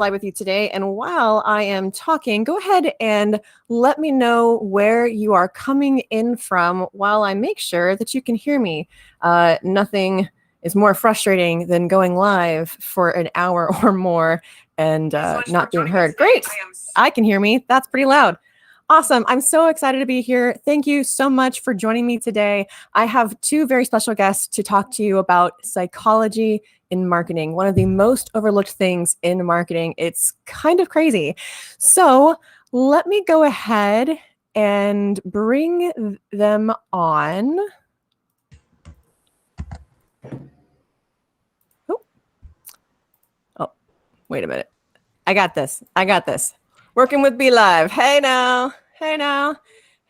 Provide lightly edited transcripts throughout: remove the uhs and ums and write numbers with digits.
live with you today. And while I am talking, go ahead and let me know where you are coming in from while I make sure that you can hear me. Nothing is more frustrating than going live for an hour or more and not being heard. Great. I can hear me. That's pretty loud. Awesome. I'm so excited to be here. Thank you so much for joining me today. I have two very special guests to talk to you about psychology in marketing, one of the most overlooked things in marketing. It's kind of crazy. So let me go ahead and bring them on. Oh, wait a minute. I got this. Working with Be Live. Hey now.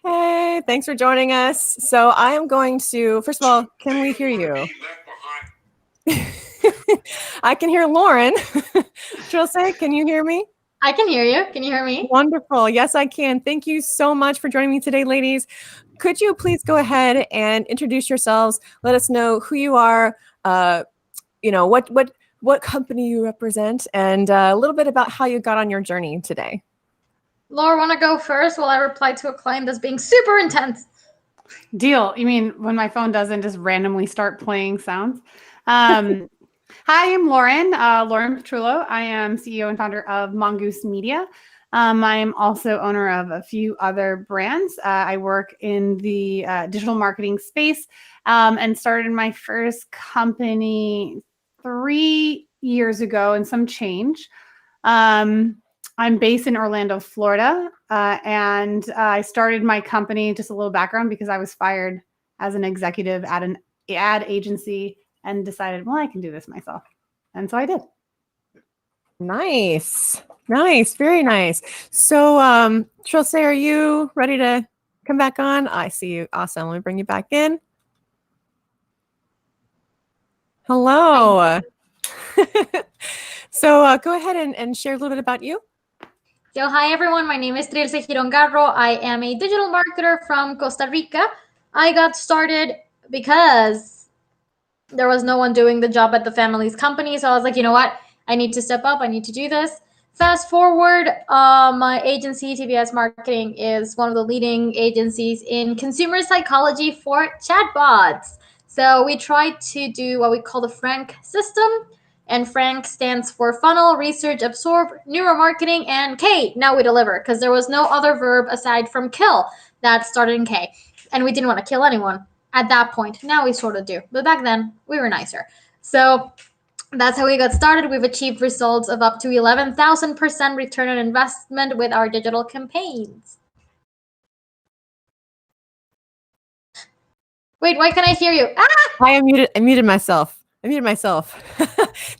Hey, thanks for joining us. So I am going to, first of all, can we hear you? I can hear Lauren. Trilce, can you hear me? I can hear you. Can you hear me? Wonderful. Yes, I can. Thank you so much for joining me today, ladies. Could you please go ahead and introduce yourselves? Let us know who you are, what company you represent, and a little bit about how you got on your journey today. Laura, want to go first while I reply to a client that's being super intense? Deal. You mean when my phone doesn't just randomly start playing sounds? Hi, I'm Lauren Petrullo. I am CEO and founder of Mongoose Media. I'm also owner of a few other brands. I work in the digital marketing space and started my first company 3 years ago and some change. I'm based in Orlando, Florida, and I started my company, just a little background, because I was fired as an executive at an ad agency and decided, well, I can do this myself. And so I did. Nice. Very nice. So, Trilce, are you ready to come back on? I see you. Awesome. Let me bring you back in. Hello. So go ahead and share a little bit about you. So hi, everyone. My name is Trilce Girongarro. I am a digital marketer from Costa Rica. I got started because there was no one doing the job at the family's company. So I was like, you know what? I need to step up. I need to do this. Fast forward, my agency, TBS Marketing, is one of the leading agencies in consumer psychology for chatbots. So we try to do what we call the FRANK system. And FRANK stands for funnel, research, absorb, neuromarketing, and K. Now we deliver, because there was no other verb aside from kill that started in K. And we didn't want to kill anyone at that point. Now we sort of do. But back then, we were nicer. So that's how we got started. We've achieved results of up to 11,000% return on investment with our digital campaigns. Wait, why can't I hear you? I muted myself.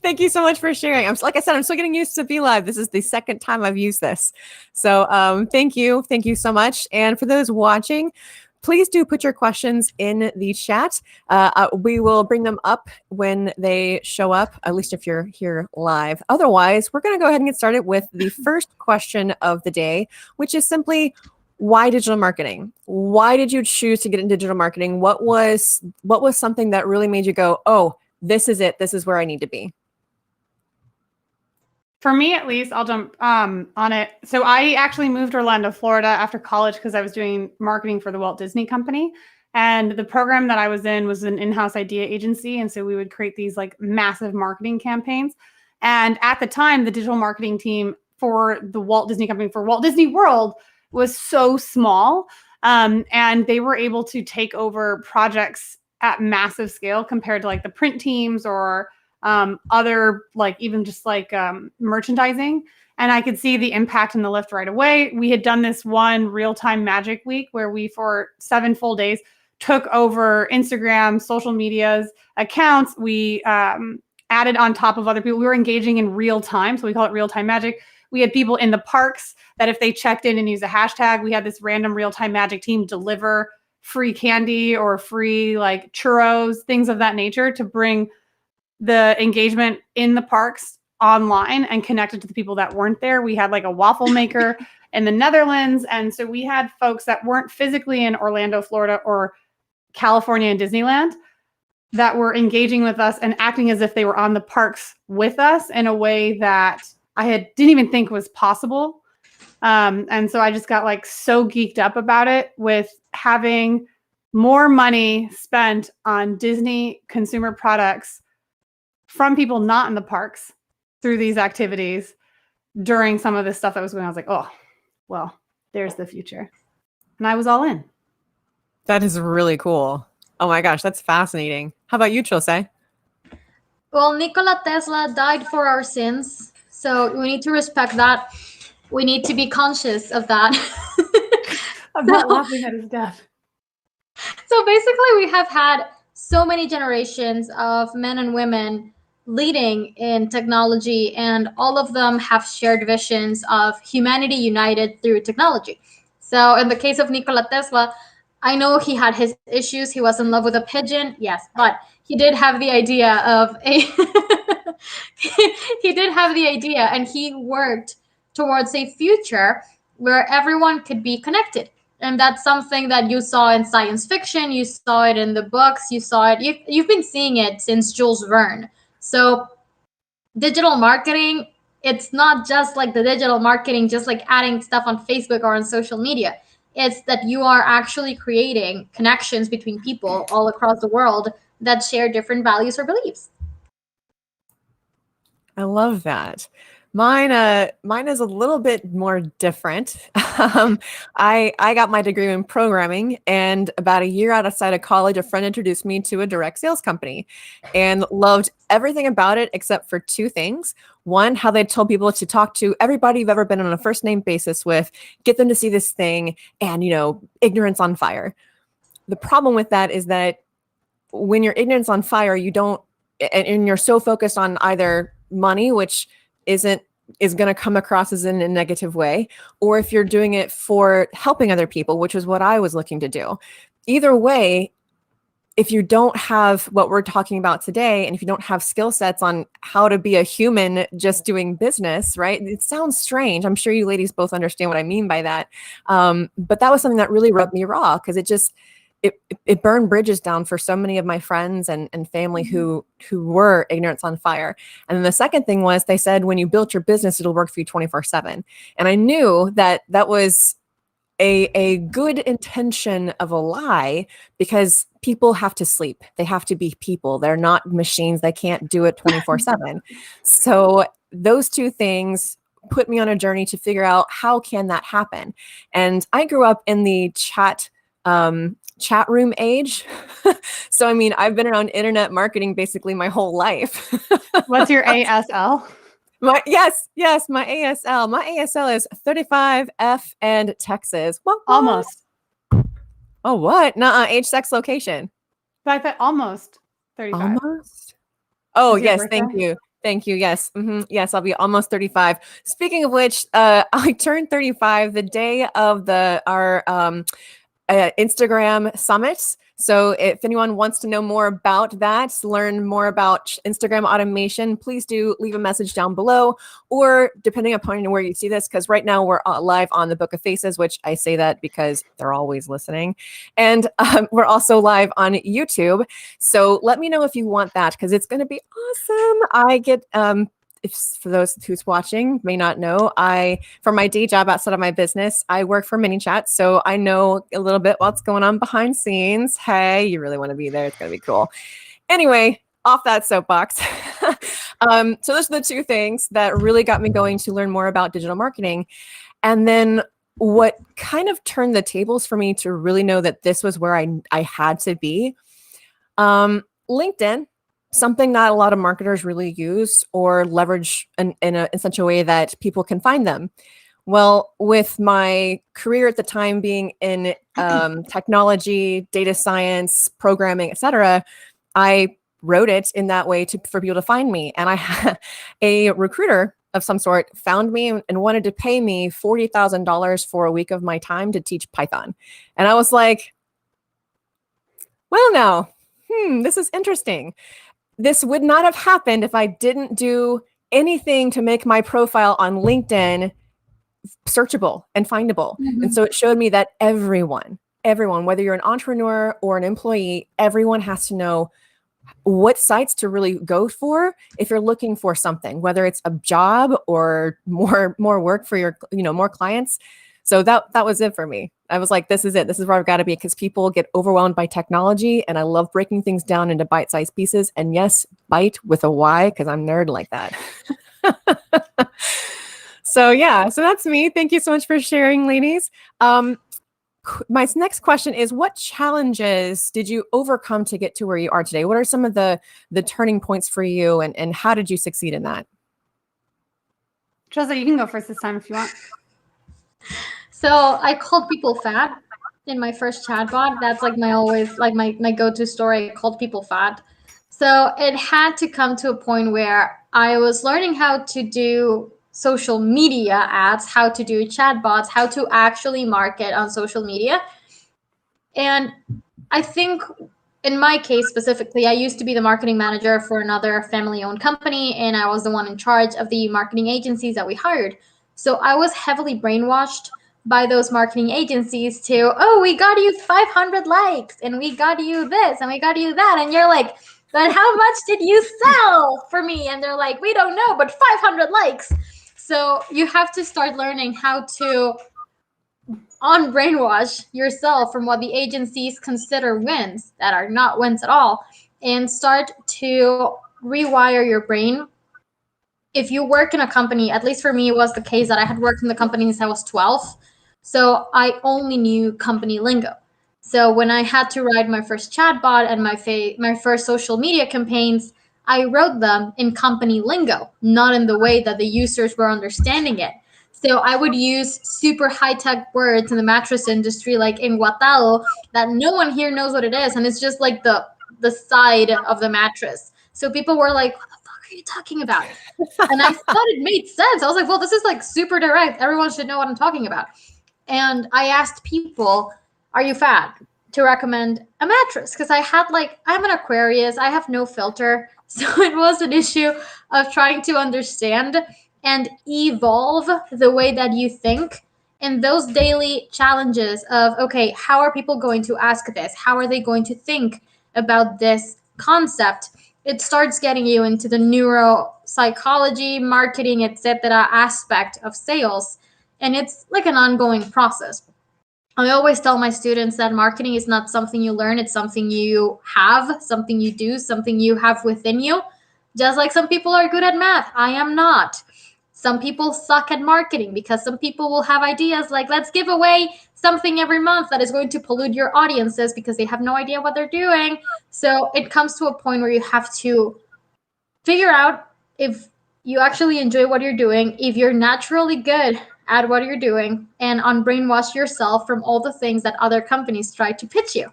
Thank you so much for sharing. Like I said, I'm still getting used to Be Live. This is the second time I've used this. So thank you so much. And for those watching, please do put your questions in the chat. We will bring them up when they show up, at least if you're here live. Otherwise, we're going to go ahead and get started with the first question of the day, which is simply, why digital marketing? Why did you choose to get into digital marketing? What was something that really made you go, oh, this is it. This is where I need to be? For me, at least, I'll jump on it. So I actually moved to Orlando, Florida after college because I was doing marketing for the Walt Disney Company. And the program that I was in was an in-house idea agency. And so we would create these like massive marketing campaigns. And at the time, the digital marketing team for the Walt Disney Company, for Walt Disney World, was so small. And they were able to take over projects at massive scale compared to like the print teams or other, like even just like merchandising. And I could see the impact and the lift right away. We had done this one real-time magic week where we, for 7 full days, took over Instagram, social medias, accounts. We added on top of other people. We were engaging in real time. So we call it real-time magic. We had people in the parks that if they checked in and used a hashtag, we had this random real-time magic team deliver free candy or free like churros, things of that nature, to bring the engagement in the parks online and connected to the people that weren't there. We had like a waffle maker in the Netherlands. And so we had folks that weren't physically in Orlando, Florida, or California and Disneyland that were engaging with us and acting as if they were on the parks with us in a way that didn't even think was possible. And so I just got like so geeked up about it with having more money spent on Disney consumer products from people not in the parks through these activities during some of this stuff that was going on. I was like, oh, well, there's the future. And I was all in. That is really cool. Oh my gosh, that's fascinating. How about you, Chilse? Well, Nikola Tesla died for our sins, so we need to respect that. We need to be conscious of that. I'm not laughing at his death. So basically, we have had so many generations of men and women leading in technology, and all of them have shared visions of humanity united through technology. So in the case of Nikola Tesla, I know he had his issues. He was in love with a pigeon, yes, but he did have the idea of a he did have the idea, and he worked towards a future where everyone could be connected. And that's something that you saw in science fiction, you saw it in the books, you saw it, you've been seeing it since Jules Verne. So digital marketing, it's not just like the digital marketing, just like adding stuff on Facebook or on social media. It's that you are actually creating connections between people all across the world that share different values or beliefs. I love that. Mine is a little bit more different. I got my degree in programming, and about a year outside of college, a friend introduced me to a direct sales company, and loved everything about it except for two things. One, how they told people to talk to everybody you've ever been on a first name basis with, get them to see this thing, and ignorance on fire. The problem with that is that when you're ignorance on fire, you don't, and you're so focused on either money, which is going to come across as in a negative way, or if you're doing it for helping other people, which is what I was looking to do. Either way, if you don't have what we're talking about today, and if you don't have skill sets on how to be a human just doing business, right? It sounds strange. I'm sure you ladies both understand what I mean by that. But that was something that really rubbed me raw, because it burned bridges down for so many of my friends and family who were ignorance on fire. And then the second thing was, they said, when you build your business, it'll work for you 24/7. And I knew that was a good intention of a lie, because people have to sleep. They have to be people. They're not machines. They can't do it 24/7. So those two things put me on a journey to figure out, how can that happen? And I grew up in the chat room age. So, I mean, I've been around internet marketing basically my whole life. What's your ASL? My ASL. My ASL is 35F and Texas. What? Almost. Oh, what? Nuh-uh. Age, sex, location. But I thought almost 35. Almost? Oh, Is your yes. Thank birthday? you. Thank you. Yes. Yes, I'll be almost 35. Speaking of which, I turned 35 the day of our Instagram summits. So if anyone wants to know more about that, learn more about Instagram automation, please do leave a message down below, or depending upon where you see this, because right now we're live on the Book of Faces, which I say that because they're always listening. And we're also live on YouTube. So let me know if you want that, because it's going to be awesome. I get for those who's watching may not know, for my day job outside of my business, I work for ManyChat, so I know a little bit what's going on behind scenes. Hey, you really want to be there? It's gonna be cool. Anyway, off that soapbox. So those are the two things that really got me going to learn more about digital marketing. And then what kind of turned the tables for me to really know that this was where I had to be, LinkedIn. Something not a lot of marketers really use or leverage in such a way that people can find them. Well, with my career at the time being in technology, data science, programming, etc., I wrote it in that way for people to find me. And I had a recruiter of some sort found me and wanted to pay me $40,000 for a week of my time to teach Python. And I was like, well, now, this is interesting. This would not have happened if I didn't do anything to make my profile on LinkedIn searchable and findable. And so it showed me that everyone, whether you're an entrepreneur or an employee, everyone has to know what sites to really go for if you're looking for something, whether it's a job or more work for your, more clients. So that was it for me. I was like, this is it. This is where I've got to be, because people get overwhelmed by technology, and I love breaking things down into bite-sized pieces. And yes, bite with a Y, because I'm nerd like that. So that's me. Thank you so much for sharing, ladies. My next question is, what challenges did you overcome to get to where you are today? What are some of the turning points for you, and how did you succeed in that? Chelsea, you can go first this time if you want. So I called people fat in my first chatbot. That's like my go-to story. I called people fat. So it had to come to a point where I was learning how to do social media ads, how to do chatbots, how to actually market on social media. And I think in my case specifically, I used to be the marketing manager for another family-owned company, and I was the one in charge of the marketing agencies that we hired. So I was heavily brainwashed by those marketing agencies to, oh, we got you 500 likes, and we got you this, and we got you that. And you're like, but how much did you sell for me? And they're like, we don't know, but 500 likes. So you have to start learning how to unbrainwash yourself from what the agencies consider wins that are not wins at all, and start to rewire your brain. If you work in a company, at least for me, it was the case that I had worked in the company since I was 12. So I only knew company lingo. So when I had to write my first chatbot and my first social media campaigns, I wrote them in company lingo, not in the way that the users were understanding it. So I would use super high-tech words in the mattress industry, like enguatado, that no one here knows what it is. And it's just like the side of the mattress. So people were like, what the fuck are you talking about? And I thought it made sense. I was like, well, this is like super direct. Everyone should know what I'm talking about. And I asked people, are you fat, to recommend a mattress? Because I'm an Aquarius. I have no filter. So it was an issue of trying to understand and evolve the way that you think. And those daily challenges of, okay, how are people going to ask this? How are they going to think about this concept? It starts getting you into the neuropsychology, marketing, etc. aspect of sales. And it's like an ongoing process. I always tell my students that marketing is not something you learn. It's something you have, something you do, something you have within you. Just like some people are good at math, I am not. Some people suck at marketing because some people will have ideas like, let's give away something every month that is going to pollute your audiences because they have no idea what they're doing. So it comes to a point where you have to figure out if you actually enjoy what you're doing, if you're naturally good at what you're doing, and unbrainwash yourself from all the things that other companies try to pitch you.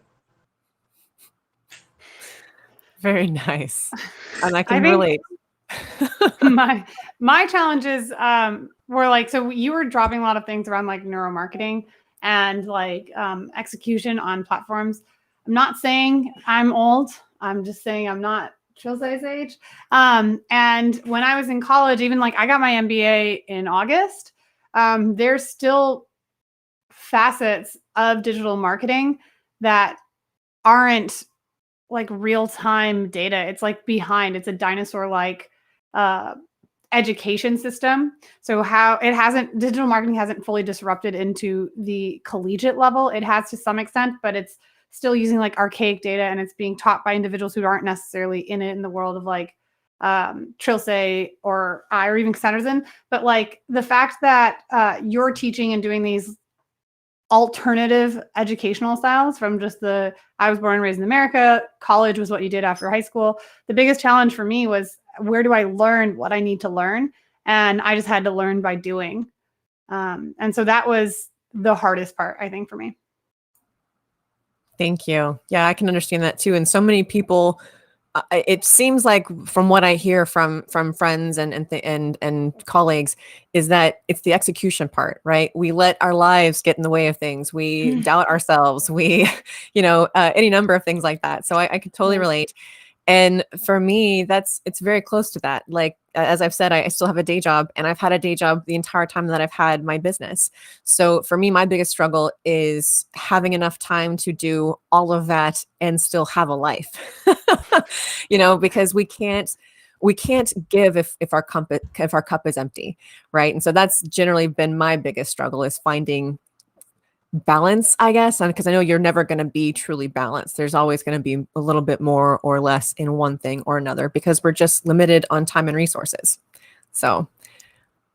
Very nice. And I can relate. my challenges were like, so you were dropping a lot of things around like neuromarketing and like execution on platforms. I'm not saying I'm old. I'm just saying I'm not Chelsea's age. And when I was in college, even like I got my MBA in August, there's still facets of digital marketing that aren't like real-time data. It's like behind. It's a dinosaur-like education system. So digital marketing hasn't fully disrupted into the collegiate level. It has to some extent, but it's still using like archaic data, and it's being taught by individuals who aren't necessarily in it in the world of like Trilce or I, or even Sanderson. But like the fact that you're teaching and doing these alternative educational styles from just I was born and raised in America, college was what you did after high school. The biggest challenge for me was, where do I learn what I need to learn? And I just had to learn by doing. And so that was the hardest part, I think, for me. Thank you. Yeah, I can understand that too. And so many people, it seems like from what I hear from friends and colleagues, is that it's the execution part, right? We let our lives get in the way of things. We doubt ourselves. We, any number of things like that. So I could totally relate. And for me, it's very close to that. Like, as I've said, I still have a day job, and I've had a day job the entire time that I've had my business. So for me, my biggest struggle is having enough time to do all of that and still have a life. Because we can't give if our cup is empty, right? And so that's generally been my biggest struggle, is finding balance, I guess, because I know you're never going to be truly balanced. There's always going to be a little bit more or less in one thing or another, because we're just limited on time and resources. So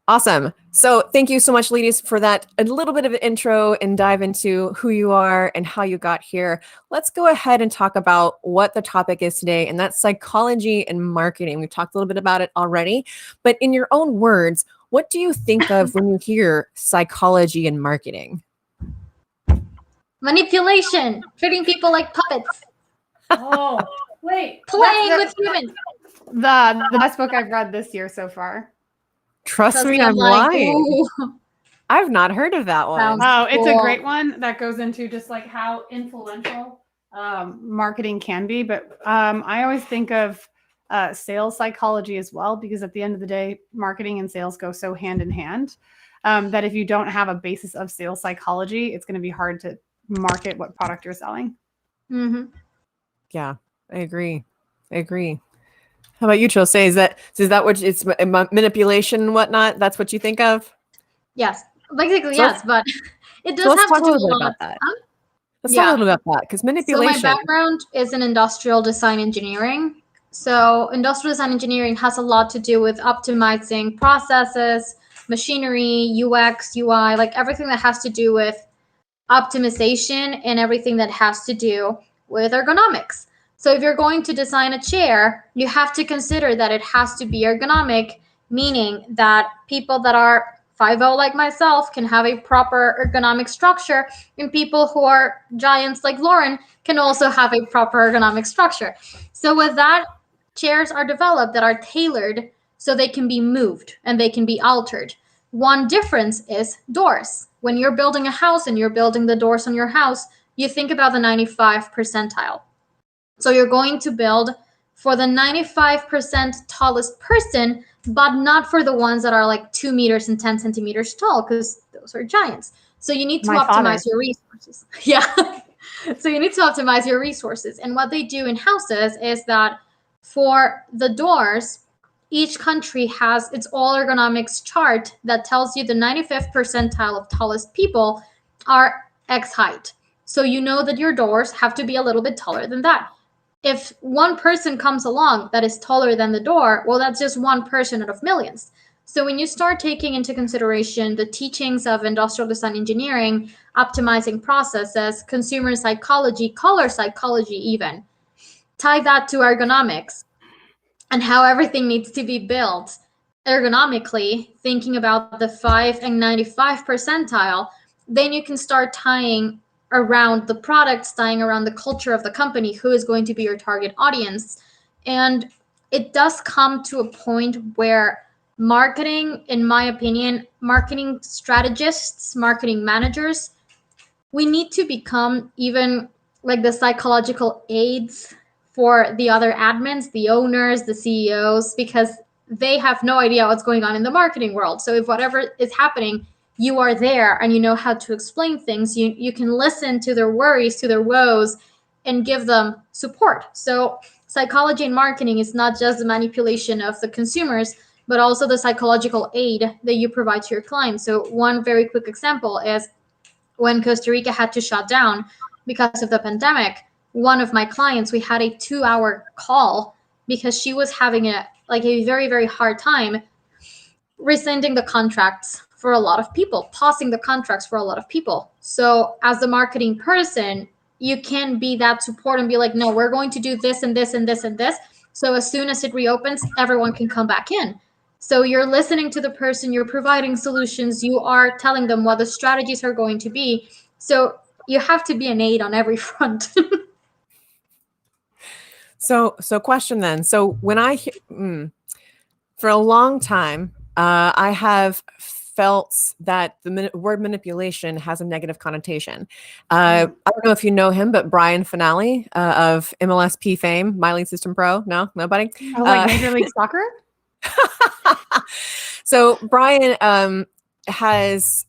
awesome. So thank you so much, ladies, for that a little bit of an intro and dive into who you are and how you got here. Let's go ahead and talk about what the topic is today, and that's psychology and marketing. We've talked a little bit about it already, but in your own words, what do you think of when you hear psychology and marketing? Manipulation, treating people like puppets, Oh, wait. playing with humans. The best book I've read this year so far. Trust me, I'm lying. I've not heard of that one. Sounds It's a cool. great one that goes into just like how influential marketing can be. But I always think of sales psychology as well, because at the end of the day, marketing and sales go so hand in hand that if you don't have a basis of sales psychology, it's going to be hard to market what product you're selling. Mm-hmm. Yeah, I agree. How about you, Chose? Is that what it's manipulation and whatnot? That's what you think of? Yes, basically So yes, but it So does let's have talk to a do a little bit lot. about that. Huh? Let's talk a Yeah. little bit about that, because So my manipulation. background is in industrial design engineering. So industrial design engineering has a lot to do with optimizing processes, machinery, UX, UI, like everything that has to do with optimization and everything that has to do with ergonomics. So if you're going to design a chair, you have to consider that it has to be ergonomic, meaning that people that are 5'0 like myself can have a proper ergonomic structure, and people who are giants like Lauren can also have a proper ergonomic structure. So with that, chairs are developed that are tailored so they can be moved and they can be altered. One difference is doors. When you're building a house and you're building the doors on your house, you think about the 95 percentile. So you're going to build for the 95% tallest person, but not for the ones that are like 2 meters and 10 centimeters tall, because those are giants. So you need to My father. optimize your resources. Yeah. So you need to optimize your resources. And what they do in houses is that for the doors, each country has its all ergonomics chart that tells you the 95th percentile of tallest people are X height. So you know that your doors have to be a little bit taller than that. If one person comes along that is taller than the door, well, that's just one person out of millions. So when you start taking into consideration the teachings of industrial design engineering, optimizing processes, consumer psychology, color psychology even, tie that to ergonomics and how everything needs to be built ergonomically, thinking about the 5 and 95 percentile, then you can start tying around the products, tying around the culture of the company, who is going to be your target audience. And it does come to a point where marketing, in my opinion, marketing strategists, marketing managers, we need to become even like the psychological aids for the other admins, the owners, the CEOs, because they have no idea what's going on in the marketing world. So if whatever is happening, you are there and you know how to explain things, you can listen to their worries, to their woes, and give them support. So psychology and marketing is not just the manipulation of the consumers, but also the psychological aid that you provide to your clients. So one very quick example is when Costa Rica had to shut down because of the pandemic, one of my clients, we had a 2-hour call because she was having a very, very hard time rescinding the contracts for a lot of people, pausing the contracts for a lot of people. So as the marketing person, you can be that support and be like, no, we're going to do this and this and this and this. So as soon as it reopens, everyone can come back in. So you're listening to the person, you're providing solutions, you are telling them what the strategies are going to be. So you have to be an aid on every front. So question then. So when for a long time, I have felt that the word manipulation has a negative connotation. I don't know if you know him, but Brian Finale of MLSP fame, My League System Pro. No, nobody. Oh, like Major League Soccer? So Brian has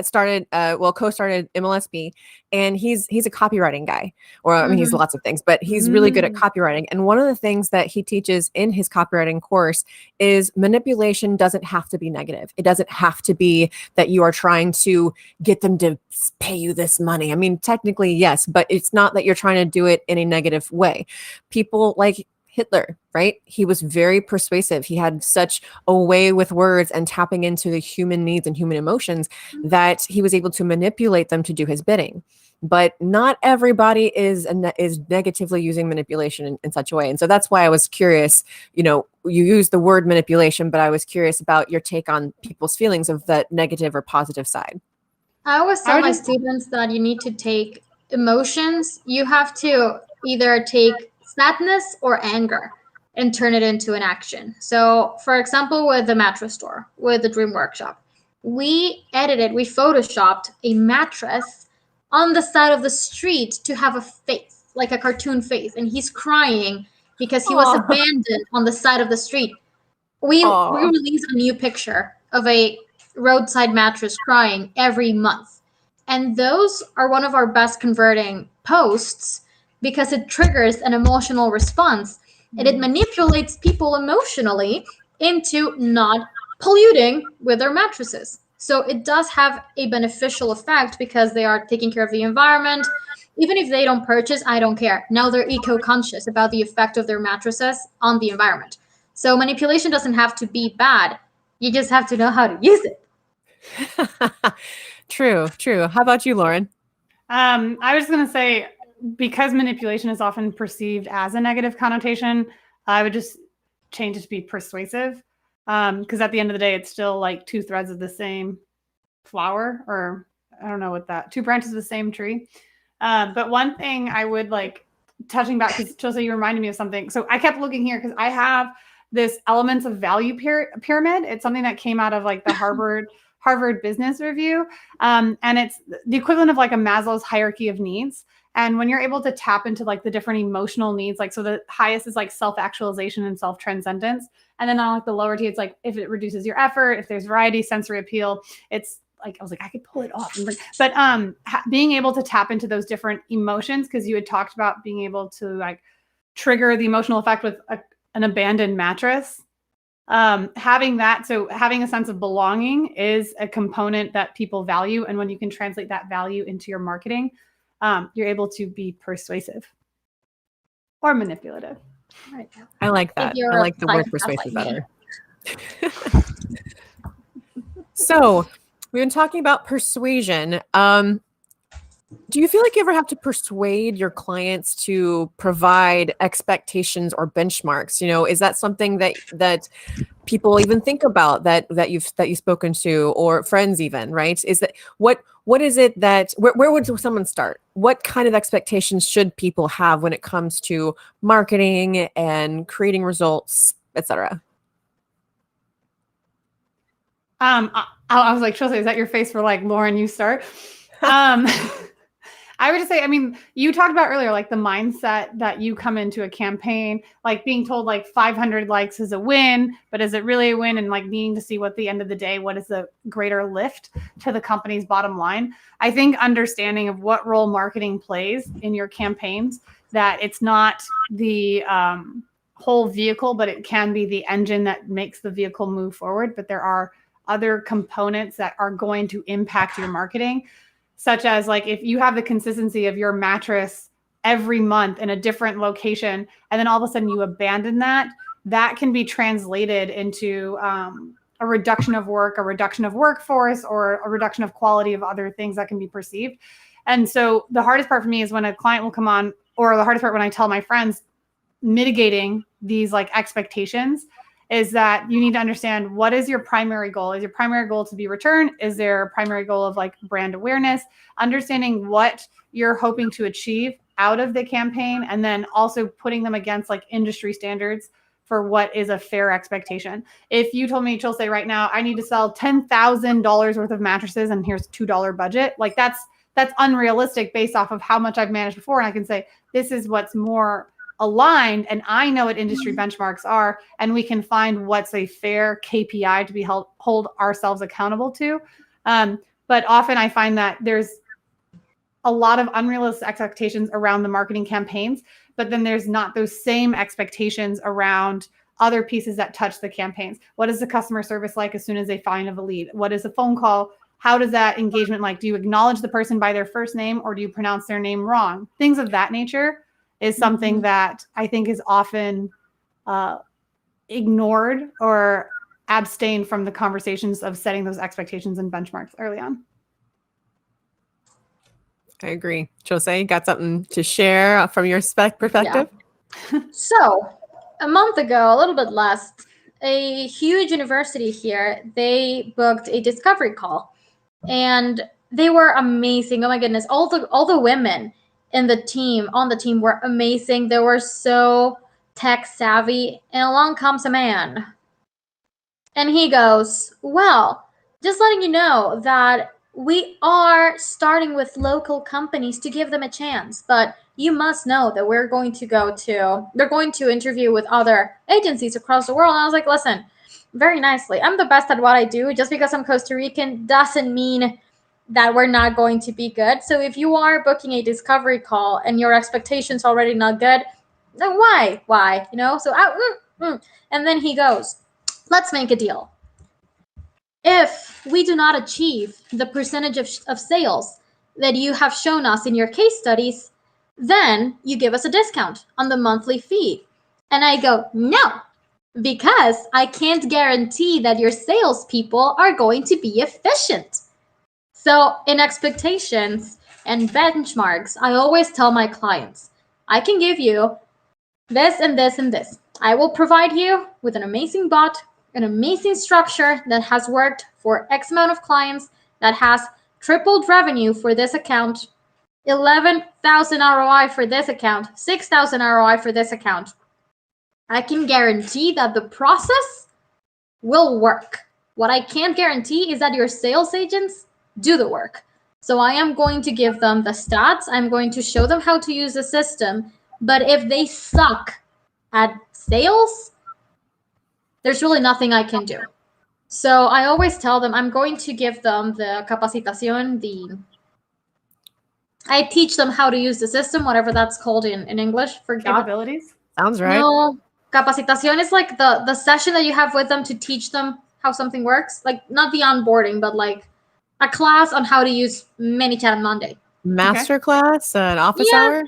started co-started MLSP, and he's a copywriting guy, or I mean he's lots of things, but he's really good at copywriting. And one of the things that he teaches in his copywriting course is manipulation doesn't have to be negative. It doesn't have to be that you are trying to get them to pay you this money. I mean, technically yes, but it's not that you're trying to do it in a negative way. People like Hitler, right? He was very persuasive. He had such a way with words and tapping into the human needs and human emotions that he was able to manipulate them to do his bidding. But not everybody is negatively using manipulation in such a way. And so that's why I was curious, you use the word manipulation, but I was curious about your take on people's feelings of that negative or positive side. I always tell my students that you need to take emotions. You have to either take sadness or anger and turn it into an action. So, for example, with the mattress store, with the Dream Workshop, we photoshopped a mattress on the side of the street to have a face, like a cartoon face, and he's crying because he was abandoned on the side of the street. We release a new picture of a roadside mattress crying every month. And those are one of our best converting posts because it triggers an emotional response and it manipulates people emotionally into not polluting with their mattresses. So it does have a beneficial effect because they are taking care of the environment. Even if they don't purchase, I don't care. Now they're eco-conscious about the effect of their mattresses on the environment. So manipulation doesn't have to be bad. You just have to know how to use it. True. How about you, Lauren? I was going to say, because manipulation is often perceived as a negative connotation, I would just change it to be persuasive. Because at the end of the day, it's still like two threads of the same flower, or I don't know what that, two branches of the same tree. But one thing I would like touching back, because Chelsea, you reminded me of something. So I kept looking here because I have this elements of value pyramid. It's something that came out of like the Harvard Business Review. And it's the equivalent of like a Maslow's hierarchy of needs. And when you're able to tap into like the different emotional needs, like, so the highest is like self-actualization and self-transcendence. And then on like the lower T, it's like, if it reduces your effort, if there's variety, sensory appeal, it's like, I was like, I could pull it off. But being able to tap into those different emotions, because you had talked about being able to like trigger the emotional effect with an abandoned mattress. Having that, so having a sense of belonging is a component that people value. And when you can translate that value into your marketing, you're able to be persuasive or manipulative. Right. I like that. I like the word persuasive better. So we've been talking about persuasion. Do you feel like you ever have to persuade your clients to provide expectations or benchmarks? Is that something that people even think about that you've spoken to, or friends even, right? Is that what is it that where would someone start? What kind of expectations should people have when it comes to marketing and creating results, etc.? I was like, Chelsea, is that your face for like, Lauren, you start? I would just say, I mean, you talked about earlier, like the mindset that you come into a campaign, like being told like 500 likes is a win, but is it really a win? And like needing to see what the end of the day, what is the greater lift to the company's bottom line? I think understanding of what role marketing plays in your campaigns, that it's not the whole vehicle, but it can be the engine that makes the vehicle move forward. But there are other components that are going to impact your marketing, such as like if you have the consistency of your mattress every month in a different location, and then all of a sudden you abandon that can be translated into a reduction of work, a reduction of workforce, or a reduction of quality of other things that can be perceived. And so the hardest part for me is when a client will come on, or the hardest part when I tell my friends mitigating these like expectations, is that you need to understand, what is your primary goal? Is your primary goal to be return? Is there a primary goal of like brand awareness? Understanding what you're hoping to achieve out of the campaign, and then also putting them against like industry standards for what is a fair expectation. If you told me, Chelsea, right now, I need to sell $10,000 worth of mattresses and here's $2 budget, like that's unrealistic based off of how much I've managed before. And I can say, this is what's more aligned, and I know what industry benchmarks are, and we can find what's a fair KPI to be hold ourselves accountable to. But often I find that there's a lot of unrealistic expectations around the marketing campaigns, but then there's not those same expectations around other pieces that touch the campaigns. What is the customer service like as soon as they find a lead? What is a phone call? How does that engagement like? Do you acknowledge the person by their first name, or do you pronounce their name wrong? Things of that nature is something that I think is often ignored or abstained from the conversations of setting those expectations and benchmarks early on. I agree. Jose, got something to share from your perspective? Yeah. So a month ago, a little bit less, a huge university here, they booked a discovery call, and they were amazing. Oh my goodness. All the women in the team, on the team, were amazing. They were so tech savvy. And along comes a man. And he goes, well, just letting you know that we are starting with local companies to give them a chance. But you must know that they're going to interview with other agencies across the world. And I was like, listen, very nicely, I'm the best at what I do. Just because I'm Costa Rican doesn't mean that we're not going to be good. So if you are booking a discovery call and your expectations already not good, then why? So and then he goes, let's make a deal. If we do not achieve the percentage of sales that you have shown us in your case studies, then you give us a discount on the monthly fee. And I go, no, because I can't guarantee that your salespeople are going to be efficient. So in expectations and benchmarks, I always tell my clients, I can give you this and this and this. I will provide you with an amazing bot, an amazing structure that has worked for X amount of clients, that has tripled revenue for this account, 11,000 ROI for this account, 6,000 ROI for this account. I can guarantee that the process will work. What I can't guarantee is that your sales agents do the work. So I am going to give them the stats. I'm going to show them how to use the system. But if they suck at sales, there's really nothing I can do. So I always tell them I'm going to give them the capacitación, I teach them how to use the system, whatever that's called in English. Forgot. Capabilities? Sounds right. No, capacitación is like the session that you have with them to teach them how something works. Like not the onboarding, but like a class on how to use ManyChat on Monday. Masterclass, an office hour?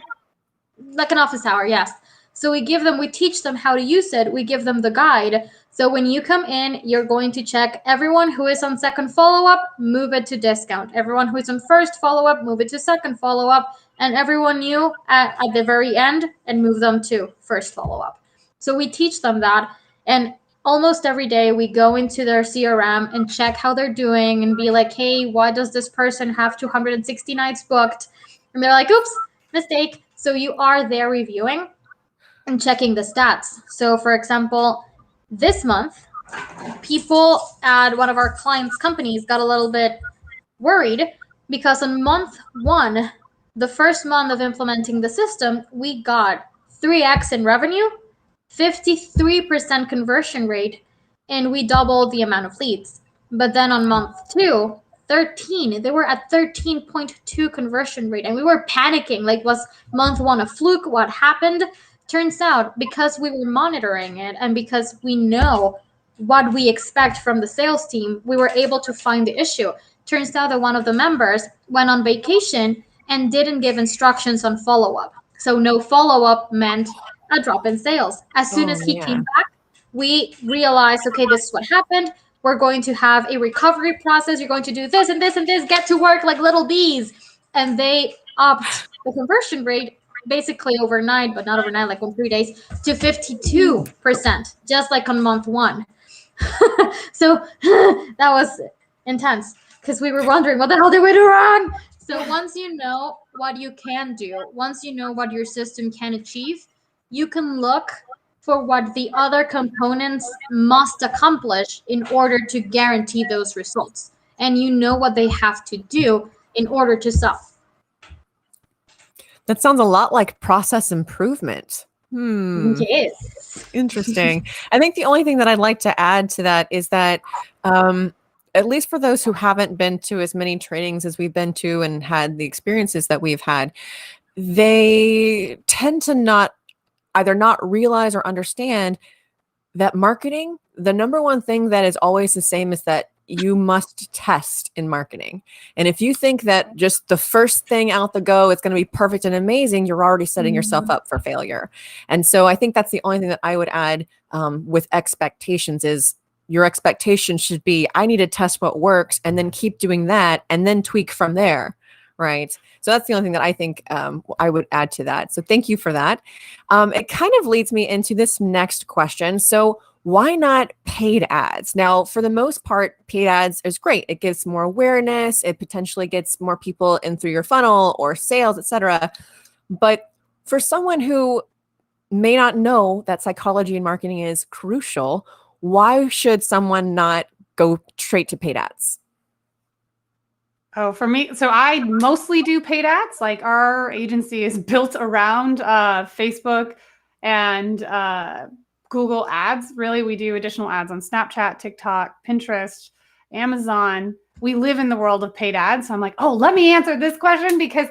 Like an office hour, yes. So we teach them how to use it. We give them the guide. So when you come in, you're going to check everyone who is on second follow-up, move it to discount. Everyone who is on first follow-up, move it to second follow-up. And everyone new at the very end, and move them to first follow-up. So we teach them that. And almost every day we go into their CRM and check how they're doing and be like, hey, why does this person have 260 nights booked? And they're like, oops, mistake. So you are there reviewing and checking the stats. So for example, this month, people at one of our clients' companies got a little bit worried because on month 1, the first month of implementing the system, we got 3x in revenue, 53% conversion rate, and we doubled the amount of leads. But then on month 2, they were at 13.2 conversion rate, and we were panicking. Like, was month 1 a fluke? What happened? Turns out, because we were monitoring it and because we know what we expect from the sales team, we were able to find the issue. Turns out that one of the members went on vacation and didn't give instructions on follow-up. So no follow-up meant a drop in sales. As soon as he came back, we realized, okay, this is what happened. We're going to have a recovery process. You're going to do this and this and this, get to work like little bees. And they upped the conversion rate basically overnight, but not overnight, like in 3 days, to 52%, just like on month 1. So that was intense because we were wondering what the hell did we do wrong? So once you know what you can do, once you know what your system can achieve, you can look for what the other components must accomplish in order to guarantee those results. And you know what they have to do in order to sell. That sounds a lot like process improvement. Yes. Interesting. I think the only thing that I'd like to add to that is that, at least for those who haven't been to as many trainings as we've been to and had the experiences that we've had, they tend to either not realize or understand that marketing, the number one thing that is always the same is that you must test in marketing. And if you think that just the first thing out the go is going to be perfect and amazing, you're already setting yourself up for failure. And so I think that's the only thing that I would add with expectations is your expectation should be, I need to test what works and then keep doing that and then tweak from there. Right. So that's the only thing that I think I would add to that. So thank you for that. It kind of leads me into this next question. So why not paid ads? Now, for the most part, paid ads is great. It gives more awareness. It potentially gets more people in through your funnel or sales, etc. But for someone who may not know that psychology and marketing is crucial, why should someone not go straight to paid ads? Oh, for me, so I mostly do paid ads. Like our agency is built around Facebook and Google ads. Really, we do additional ads on Snapchat, TikTok, Pinterest, Amazon. We live in the world of paid ads. So I'm like, oh, let me answer this question because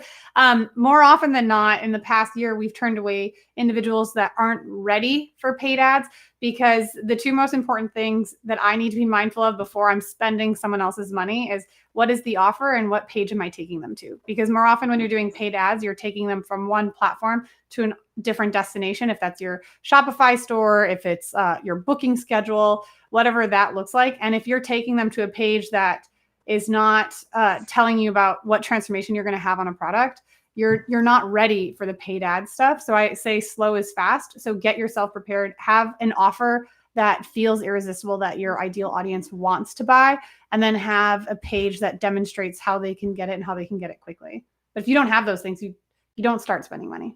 more often than not, in the past year, we've turned away individuals that aren't ready for paid ads because the two most important things that I need to be mindful of before I'm spending someone else's money is what is the offer and what page am I taking them to? Because more often when you're doing paid ads, you're taking them from one platform to a different destination. If that's your Shopify store, if it's your booking schedule, whatever that looks like. And if you're taking them to a page that is not telling you about what transformation you're going to have on a product, you're not ready for the paid ad stuff. So I say slow is fast. So get yourself prepared, have an offer that feels irresistible that your ideal audience wants to buy, and then have a page that demonstrates how they can get it and how they can get it quickly. But if you don't have those things, you don't start spending money.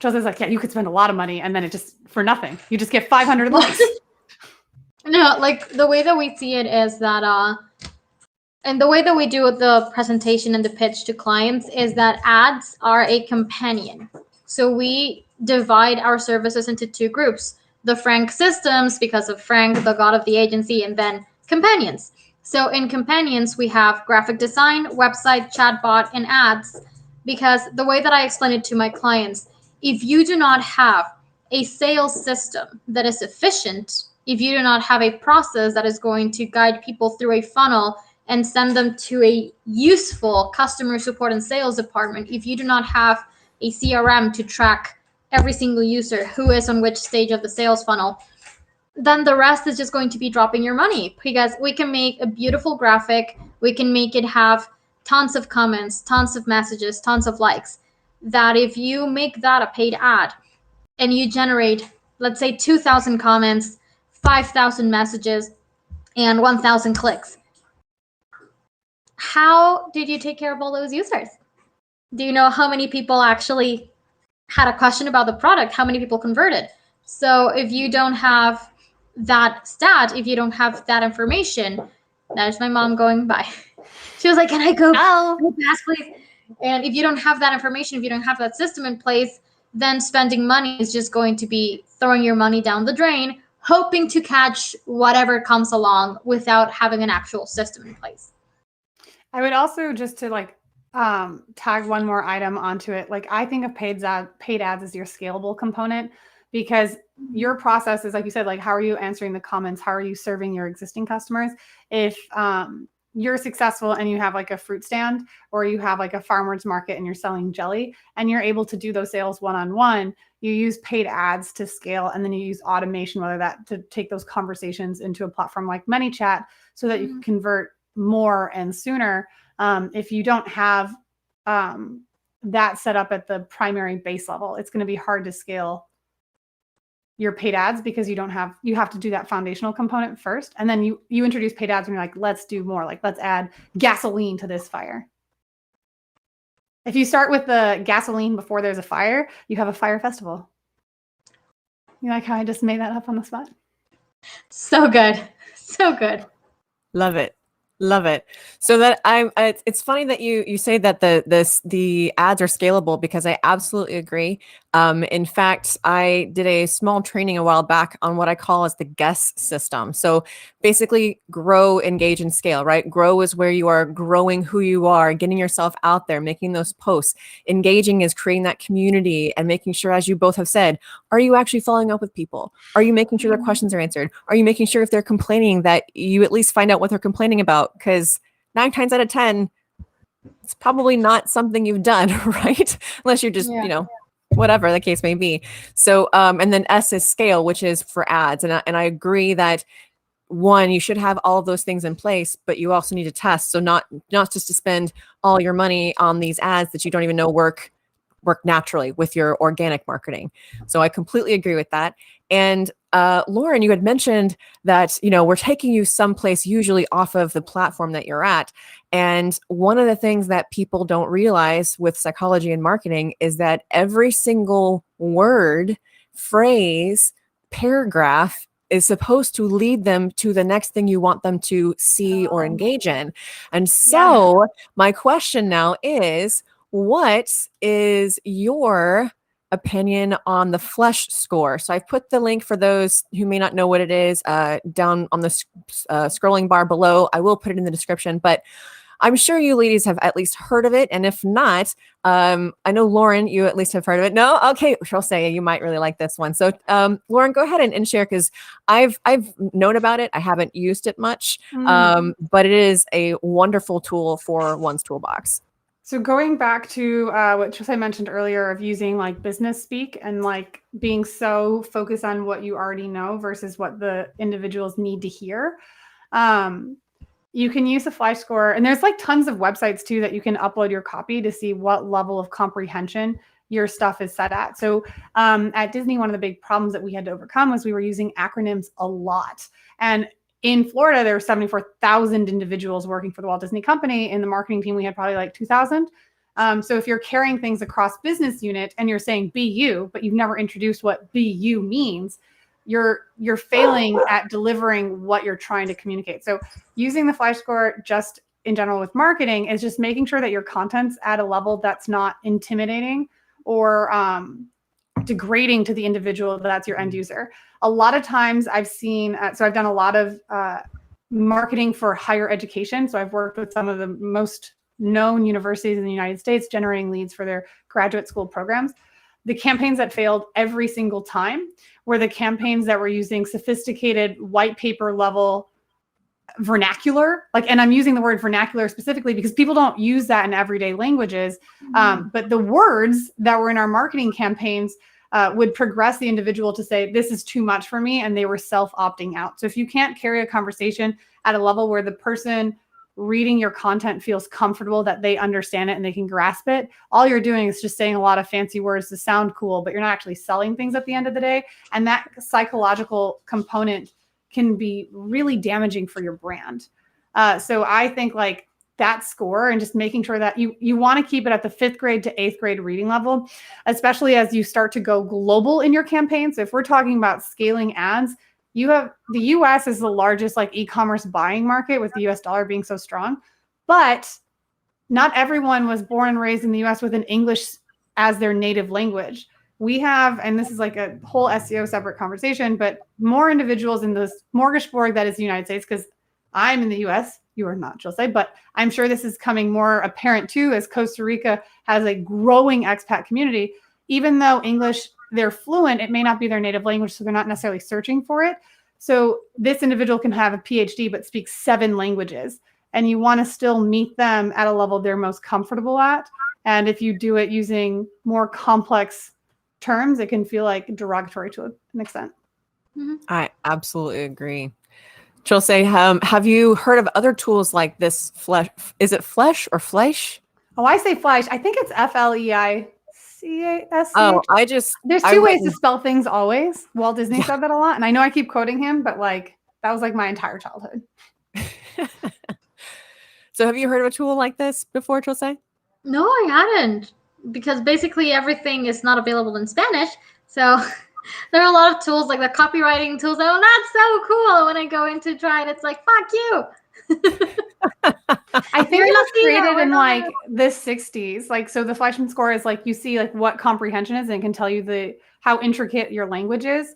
Jose's like, yeah, you could spend a lot of money and then it just for nothing. You just get 500 likes. No, like the way that we see it is that and the way that we do the presentation and the pitch to clients is that ads are a companion. So we divide our services into two groups: the Frank systems, because of Frank, the god of the agency, and then companions. So in companions, we have graphic design, website, chatbot, and ads. Because the way that I explain it to my clients, if you do not have a sales system that is efficient, if you do not have a process that is going to guide people through a funnel and send them to a useful customer support and sales department, if you do not have a CRM to track every single user who is on which stage of the sales funnel, then the rest is just going to be dropping your money. Because we can make a beautiful graphic, we can make it have tons of comments, tons of messages, tons of likes, that if you make that a paid ad and you generate, let's say, 2,000 comments, 5,000 messages, and 1,000 clicks, how did you take care of all those users? Do you know how many people actually had a question about the product? How many people converted? So if you don't have that stat, if you don't have that information, there's my mom going by. She was like, can I go pass, please? And if you don't have that information, if you don't have that system in place, then spending money is just going to be throwing your money down the drain, hoping to catch whatever comes along without having an actual system in place. I would also, just to like tag one more item onto it, like I think of paid ads as your scalable component, because your process is, like you said, like how are you answering the comments? How are you serving your existing customers? If you're successful and you have like a fruit stand or you have like a farmer's market and you're selling jelly and you're able to do those sales one-on-one, you use paid ads to scale, and then you use automation, whether that to take those conversations into a platform like ManyChat so that you can convert more and sooner. If you don't have that set up at the primary base level, it's going to be hard to scale your paid ads because you have to do that foundational component first. And then you introduce paid ads when you're like, let's do more, like let's add gasoline to this fire. If you start with the gasoline before there's a fire, you have a fire festival. You like how I just made that up on the spot? So good. So good. Love it. Love it. So that it's funny that you say that the ads are scalable, because I absolutely agree. In fact, I did a small training a while back on what I call as the guess system. So basically, grow, engage, and scale, right? Grow is where you are growing who you are, getting yourself out there, making those posts. Engaging is creating that community and making sure, as you both have said, are you actually following up with people? Are you making sure their questions are answered? Are you making sure, if they're complaining, that you at least find out what they're complaining about? Because 9 times out of 10, it's probably not something you've done, right? Unless you're just, whatever the case may be. So, and then S is scale, which is for ads. And I agree that, one, you should have all of those things in place, but you also need to test. So not just to spend all your money on these ads that you don't even know work naturally with your organic marketing. So I completely agree with that. And Lauren, you had mentioned that, we're taking you someplace usually off of the platform that you're at. And one of the things that people don't realize with psychology and marketing is that every single word, phrase, paragraph is supposed to lead them to the next thing you want them to see or engage in. And so my question now is, what is your opinion on the Flesh score? So I've put the link for those who may not know what it is down on the scrolling bar below. I will put it in the description, but I'm sure you ladies have at least heard of it. And if not, I know, Lauren, you at least have heard of it. No? Okay. She'll say you might really like this one. So Lauren, go ahead and share, because I've known about it. I haven't used it much, but it is a wonderful tool for one's toolbox. So going back to what I mentioned earlier of using like business speak and like being so focused on what you already know versus what the individuals need to hear, you can use the Fly Score. And there's like tons of websites too that you can upload your copy to see what level of comprehension your stuff is set at. So at Disney, one of the big problems that we had to overcome was we were using acronyms a lot. And in Florida, there were 74,000 individuals working for the Walt Disney Company. In the marketing team, we had probably like 2,000. So if you're carrying things across business unit and you're saying BU, but you've never introduced what BU means, you're failing at delivering what you're trying to communicate. So using the Fly Score just in general with marketing is just making sure that your content's at a level that's not intimidating or degrading to the individual that's your end user. A lot of times I've seen, so I've done a lot of marketing for higher education. So I've worked with some of the most known universities in the United States, generating leads for their graduate school programs. The campaigns that failed every single time were the campaigns that were using sophisticated white paper level vernacular. And I'm using the word vernacular specifically because people don't use that in everyday languages. But the words that were in our marketing campaigns would progress the individual to say, this is too much for me. And they were self-opting out. So if you can't carry a conversation at a level where the person reading your content feels comfortable, that they understand it and they can grasp it, all you're doing is just saying a lot of fancy words to sound cool, but you're not actually selling things at the end of the day. And that psychological component can be really damaging for your brand. So I think like that score and just making sure that you want to keep it at the 5th grade to 8th grade reading level, especially as you start to go global in your campaign. So if we're talking about scaling ads, you have the US is the largest like e-commerce buying market, with the US dollar being so strong, but not everyone was born and raised in the US with an English as their native language. We have, and this is like a whole SEO separate conversation, but more individuals in the smorgasbord that is the United States, because I'm in the US, you are not, Jose, but I'm sure this is coming more apparent too as Costa Rica has a growing expat community. Even though English, they're fluent, it may not be their native language, so they're not necessarily searching for it. So this individual can have a PhD but speak 7 languages, and you want to still meet them at a level they're most comfortable at. And if you do it using more complex terms, it can feel like derogatory to an extent. I absolutely agree. Chelsea, have you heard of other tools like this? Flesh? Is it Flesh or Fleisch? Oh, I say Fleisch. I think it's FLEICASCH. Oh, There's 2 ways to spell things always. Walt Disney said that a lot. And I know I keep quoting him, but like that was like my entire childhood. So have you heard of a tool like this before, Chelsea? No, I hadn't, because basically everything is not available in Spanish. So there are a lot of tools like the copywriting tools. Oh, that's so cool. When I go in to try it, it's like, fuck you. I think You're it was Latino, created we're in not like the 60s. Like, so the Fleischmann score is like you see like what comprehension is and it can tell you how intricate your language is.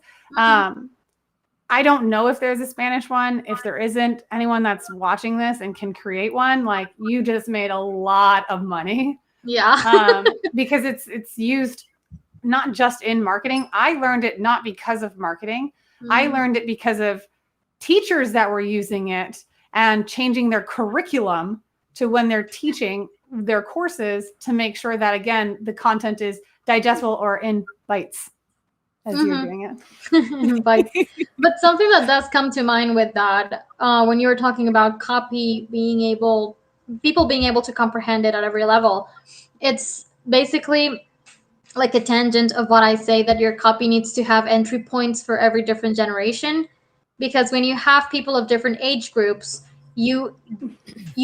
I don't know if there's a Spanish one. If there isn't, anyone that's watching this and can create one, like you just made a lot of money. Yeah. Because it's used not just in marketing. I learned it not because of marketing. I learned it because of teachers that were using it and changing their curriculum to when they're teaching their courses to make sure that, again, the content is digestible or in bites as you're doing it. But something that does come to mind with that, when you were talking about people being able to comprehend it at every level, it's basically like a tangent of what I say, that your copy needs to have entry points for every different generation. Because when you have people of different age groups, you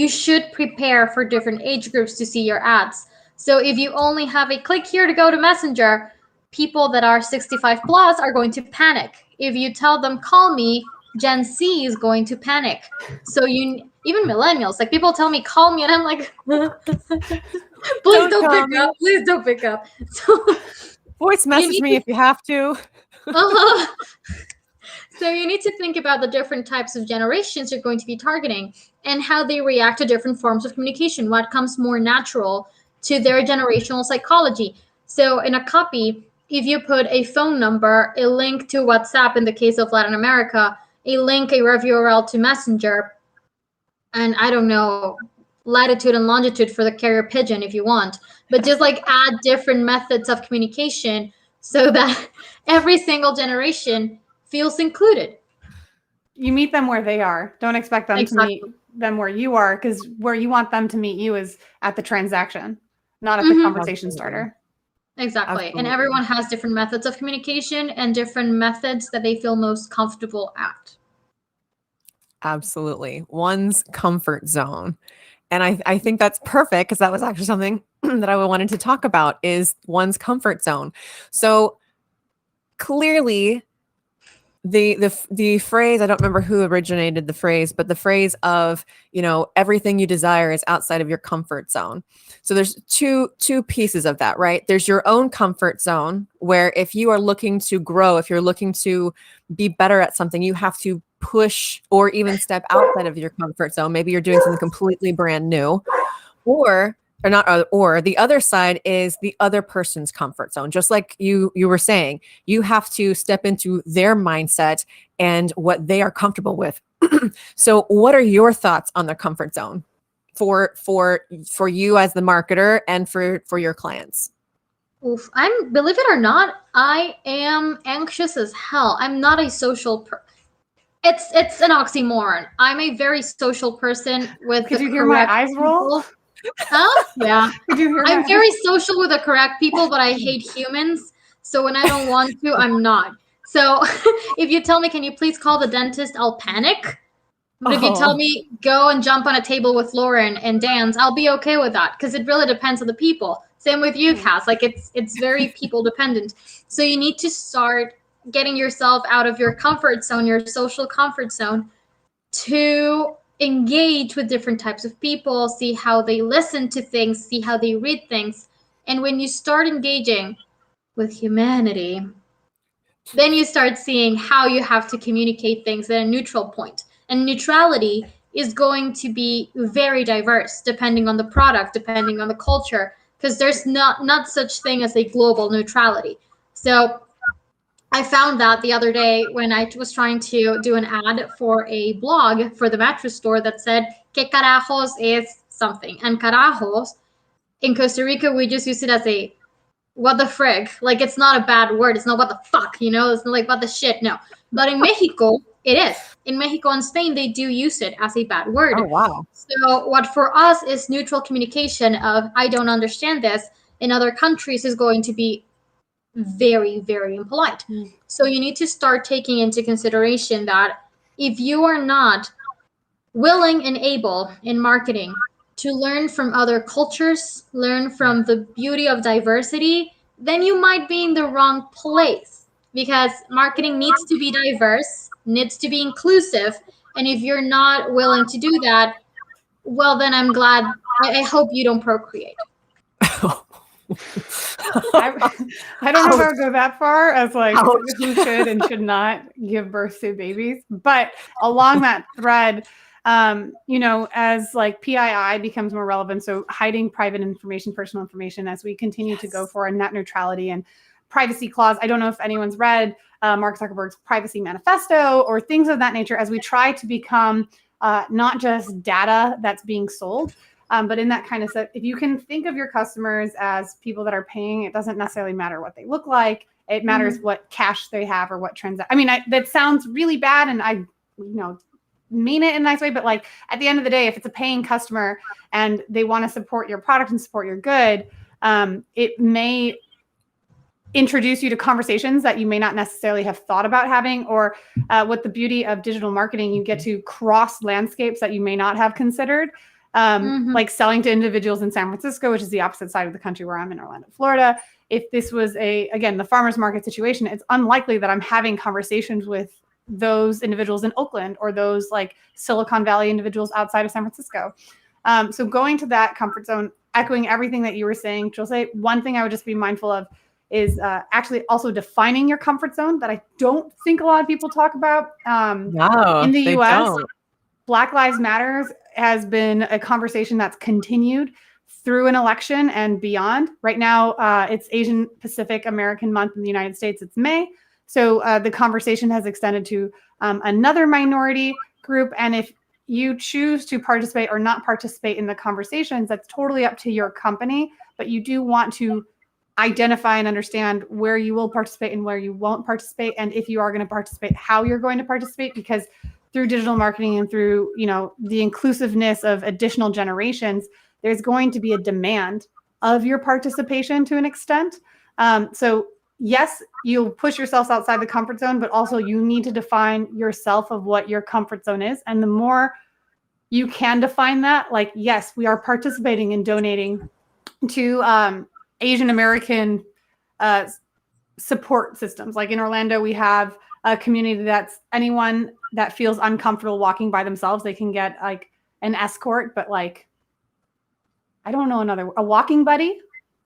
should prepare for different age groups to see your ads. So if you only have a click here to go to Messenger, people that are 65 plus are going to panic. If you tell them call me, Gen Z is going to panic. So even millennials, like people tell me call me and I'm like please don't pick up. Please don't pick up. So Voice message me if you have to. uh-huh. So you need to think about the different types of generations you're going to be targeting and how they react to different forms of communication, what comes more natural to their generational psychology. So in a copy, if you put a phone number, a link to WhatsApp in the case of Latin America, a link, a ref URL to Messenger, and I don't know, latitude and longitude for the carrier pigeon if you want, but just like add different methods of communication so that every single generation feels included. You meet them where they are. Don't expect them to Exactly. meet them where you are, because where you want them to meet you is at the transaction, not at the conversation starter. Exactly. And Absolutely. everyone has different methods of communication and different methods that they feel most comfortable at. Absolutely. One's comfort zone. And I think that's perfect because that was actually something that I wanted to talk about is one's comfort zone. So clearly the phrase, I don't remember who originated the phrase, but the phrase of, everything you desire is outside of your comfort zone. So there's two pieces of that, right? There's your own comfort zone where if you are looking to grow, if you're looking to be better at something, you have to push or even step outside of your comfort zone. Maybe you're doing something completely brand new, or not, or the other side is the other person's comfort zone. Just like you were saying, you have to step into their mindset and what they are comfortable with. So what are your thoughts on the comfort zone for you as the marketer and for your clients? Oof. Believe it or not, I am anxious as hell. I'm not a social it's an oxymoron. I'm a very social person with Could the you hear my correct eyes roll? people. Huh? Yeah. Could you hear I'm very social with the correct people, but I hate humans. So when I don't want to, I'm not. So if you tell me, can you please call the dentist, I'll panic. But if you tell me go and jump on a table with Lauren and dance, I'll be okay with that because it really depends on the people. Same with you, Cass. Like it's very people dependent. So you need to start getting yourself out of your comfort zone, your social comfort zone, to engage with different types of people, see how they listen to things, see how they read things. And when you start engaging with humanity, then you start seeing how you have to communicate things at a neutral point. And neutrality is going to be very diverse depending on the product, depending on the culture, because there's not such thing as a global neutrality. So I found that the other day when I was trying to do an ad for a blog for the mattress store that said, ¿Qué carajos es something? And carajos, in Costa Rica, we just use it as a what the frig. Like, it's not a bad word. It's not what the fuck, It's not like what the shit, no. But in Mexico, it is. In Mexico and Spain, they do use it as a bad word. Oh, wow. So what for us is neutral communication of I don't understand this, in other countries is going to be very, very impolite. So you need to start taking into consideration that if you are not willing and able in marketing to learn from other cultures, learn from the beauty of diversity, then you might be in the wrong place, because marketing needs to be diverse, needs to be inclusive. And if you're not willing to do that, well, then I'm glad. I hope you don't procreate. I don't know if I would go that far as like Ouch. who should and should not give birth to babies. But along that thread, as like PII becomes more relevant, so hiding private information, personal information, as we continue to go for a net neutrality and privacy clause. I don't know if anyone's read Mark Zuckerberg's privacy manifesto or things of that nature, as we try to become not just data that's being sold, but in that kind of set, if you can think of your customers as people that are paying, it doesn't necessarily matter what they look like. It matters what cash they have or what transact. I mean, that sounds really bad, and I, mean it in a nice way, but like at the end of the day, if it's a paying customer and they want to support your product and support your good, it may introduce you to conversations that you may not necessarily have thought about having, or with the beauty of digital marketing, you get to cross landscapes that you may not have considered. Like selling to individuals in San Francisco, which is the opposite side of the country where I'm in Orlando, Florida. If this was again, the farmer's market situation, it's unlikely that I'm having conversations with those individuals in Oakland or those like Silicon Valley individuals outside of San Francisco. So going to that comfort zone, echoing everything that you were saying, Jose, one thing I would just be mindful of is actually also defining your comfort zone, that I don't think a lot of people talk about. No, in the they US, don't. Black Lives Matter has been a conversation that's continued through an election and beyond. Right now, it's Asian Pacific American Month in the United States. It's May. So the conversation has extended to another minority group. And if you choose to participate or not participate in the conversations, that's totally up to your company. But you do want to identify and understand where you will participate and where you won't participate. And if you are going to participate, how you're going to participate, because through digital marketing and through, the inclusiveness of additional generations, there's going to be a demand of your participation to an extent. So yes, you'll push yourselves outside the comfort zone, but also you need to define yourself of what your comfort zone is. And the more you can define that, like, yes, we are participating and donating to Asian American support systems. Like in Orlando, we have a community that's anyone that feels uncomfortable walking by themselves, they can get like an escort, but like, I don't know, a walking buddy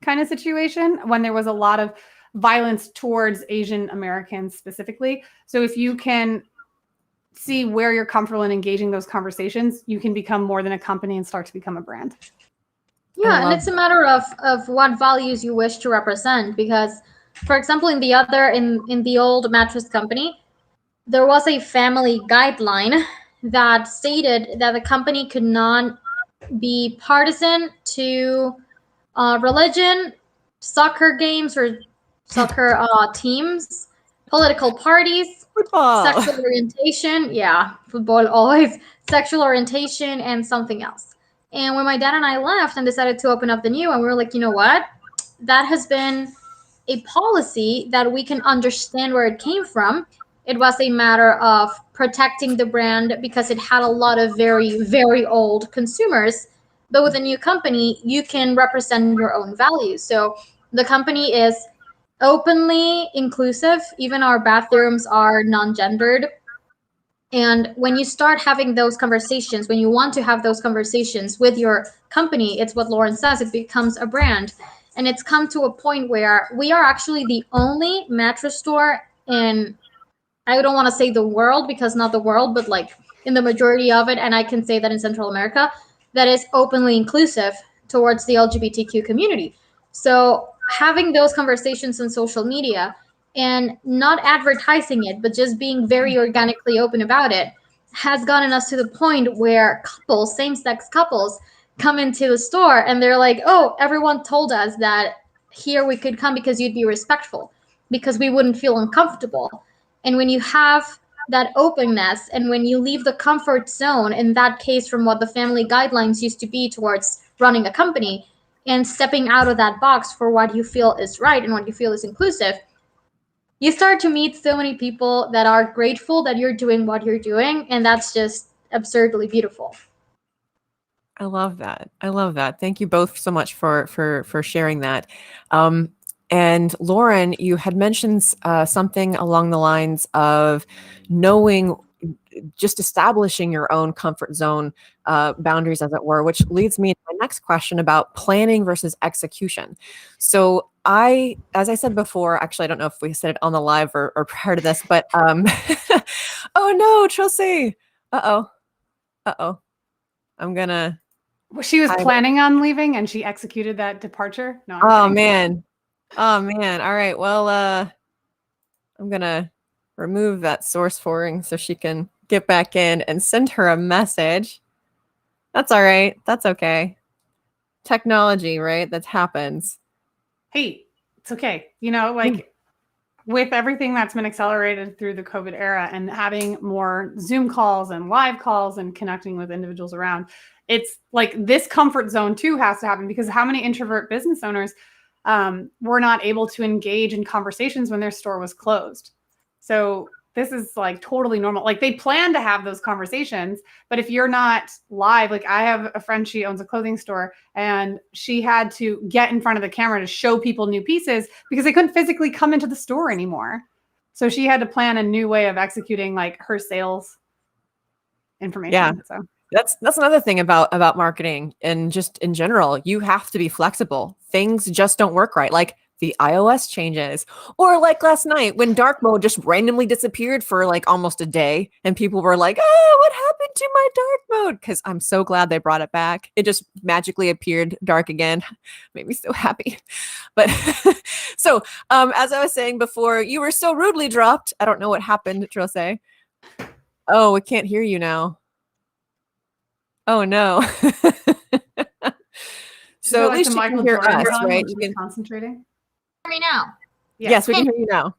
kind of situation when there was a lot of violence towards Asian Americans specifically. So if you can see where you're comfortable in engaging those conversations, you can become more than a company and start to become a brand. Yeah, and it's a matter of what values you wish to represent. Because, for example, in the old mattress company, there was a family guideline that stated that the company could not be partisan to religion, soccer games or soccer teams, political parties, Football. sexual orientation. Yeah, football always. Sexual orientation and something else. And when my dad and I left and decided to open up the new, and we were like, you know what? That has been a policy that we can understand where it came from. It was a matter of protecting the brand because it had a lot of very, very old consumers. But with a new company, you can represent your own values. So the company is openly inclusive. Even our bathrooms are non-gendered. And when you start having those conversations, when you want to have those conversations with your company, it's what Lauren says, it becomes a brand. And it's come to a point where we are actually the only mattress store in, I don't want to say the world, because not the world, but like in the majority of it, and I can say that in Central America, that is openly inclusive towards the LGBTQ community. So having those conversations on social media and not advertising it, but just being very organically open about it, has gotten us to the point where couples, same-sex couples, come into the store and they're like, oh, everyone told us that here we could come because you'd be respectful, because we wouldn't feel uncomfortable. And when you have that openness, and when you leave the comfort zone, in that case, from what the family guidelines used to be towards running a company, and stepping out of that box for what you feel is right and what you feel is inclusive, you start to meet so many people that are grateful that you're doing what you're doing. And that's just absurdly beautiful. I love that. I love that. Thank you both so much for sharing that. Um, and Lauren, you had mentioned something along the lines of knowing, just establishing your own comfort zone boundaries, as it were, which leads me to my next question about planning versus execution. So as I said before, actually, I don't know if we said it on the live or prior to this, but oh no, Chelsea. Uh-oh. Uh-oh. I'm gonna. Well, she was I- planning on leaving and she executed that departure. No, I'm Oh kidding. man. Oh man. All right. Well, I'm gonna remove that source forwarding so she can get back in and send her a message. That's all right. That's okay. Technology, right? That happens. Hey, it's okay. You know, like with everything that's been accelerated through the COVID era and having more Zoom calls and live calls and connecting with individuals around, it's like this comfort zone too has to happen, because how many introvert business owners were not able to engage in conversations when their store was closed? So this is like totally normal. Like they plan to have those conversations, but if you're not live, like I have a friend, she owns a clothing store, and she had to get in front of the camera to show people new pieces because they couldn't physically come into the store anymore. So she had to plan a new way of executing like her sales information. Yeah. So That's another thing about marketing and just in general. You have to be flexible. Things just don't work right. Like the iOS changes, or like last night when dark mode just randomly disappeared for like almost a day, and people were like, "Oh, what happened to my dark mode?" Because I'm so glad they brought it back. It just magically appeared dark again. Made me so happy. But so, as I was saying before, you were so rudely dropped. I don't know what happened, Trose. Oh, we can't hear you now. Oh no. So at like least the you can Michael hear Jordan us, song right? when You she's can. concentrating. Hear me now. Yes, we can hear you now.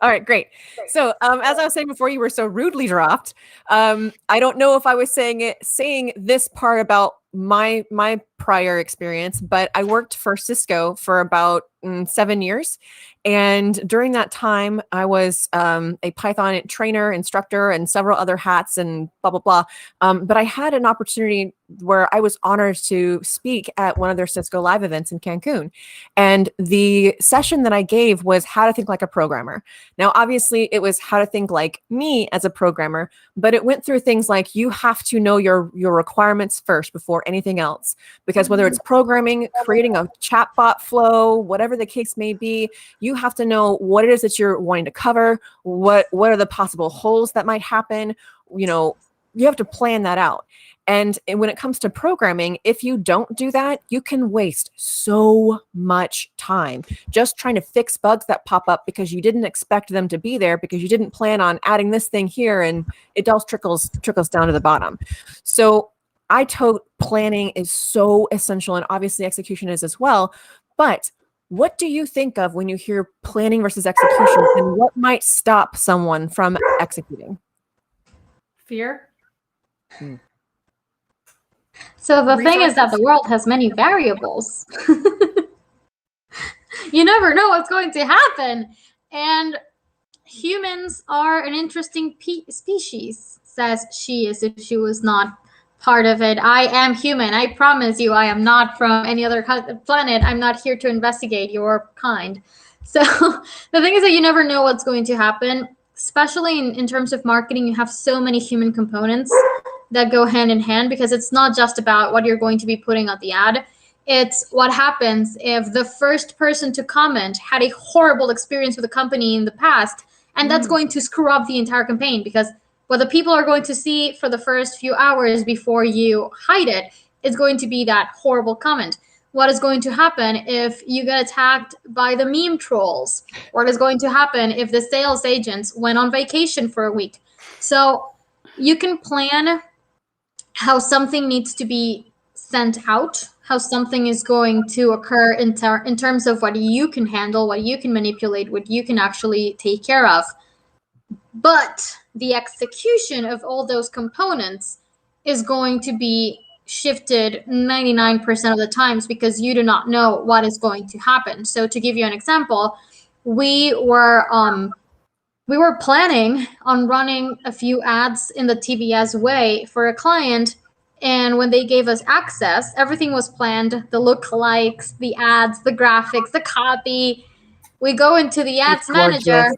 All right, great. So, as I was saying before, you were so rudely dropped. I don't know if I was saying this part about my prior experience, but I worked for Cisco for about 7 years, and during that time, I was a Python trainer, instructor, and several other hats, and blah blah blah. But I had an opportunity where I was honored to speak at one of their Cisco live events in Cancun, and the session that I gave was how to think like a programmer. Now, obviously, it was how to think like me as a programmer, but it went through things like you have to know your requirements first before anything else. Because whether it's programming, creating a chatbot flow, whatever the case may be, you have to know what it is that you're wanting to cover, what are the possible holes that might happen. You know, you have to plan that out. And when it comes to programming, if you don't do that, you can waste so much time just trying to fix bugs that pop up because you didn't expect them to be there, because you didn't plan on adding this thing here, and it all trickles down to the bottom. So I told planning is so essential, and obviously execution is as well. But what do you think of when you hear planning versus execution, and what might stop someone from executing? Fear. So the thing is that the world has many variables. You never know what's going to happen. And humans are an interesting species, says she as if she was not part of it. I am human. I promise you, I am not from any other planet. I'm not here to investigate your kind. So the thing is that you never know what's going to happen, especially in terms of marketing. You have so many human components that go hand in hand, because it's not just about what you're going to be putting on the ad. It's what happens if the first person to comment had a horrible experience with a company in the past, and that's going to screw up the entire campaign, because what the people are going to see for the first few hours before you hide it is going to be that horrible comment. What is going to happen if you get attacked by the meme trolls? What is going to happen if the sales agents went on vacation for a week? So you can plan how something needs to be sent out, how something is going to occur in terms of what you can handle, what you can manipulate, what you can actually take care of. But the execution of all those components is going to be shifted 99% of the times, because you do not know what is going to happen. So to give you an example, we were planning on running a few ads in the TBS way for a client And when they gave us access, everything was planned, the lookalikes, the ads, the graphics, the copy. We go into the ads manager,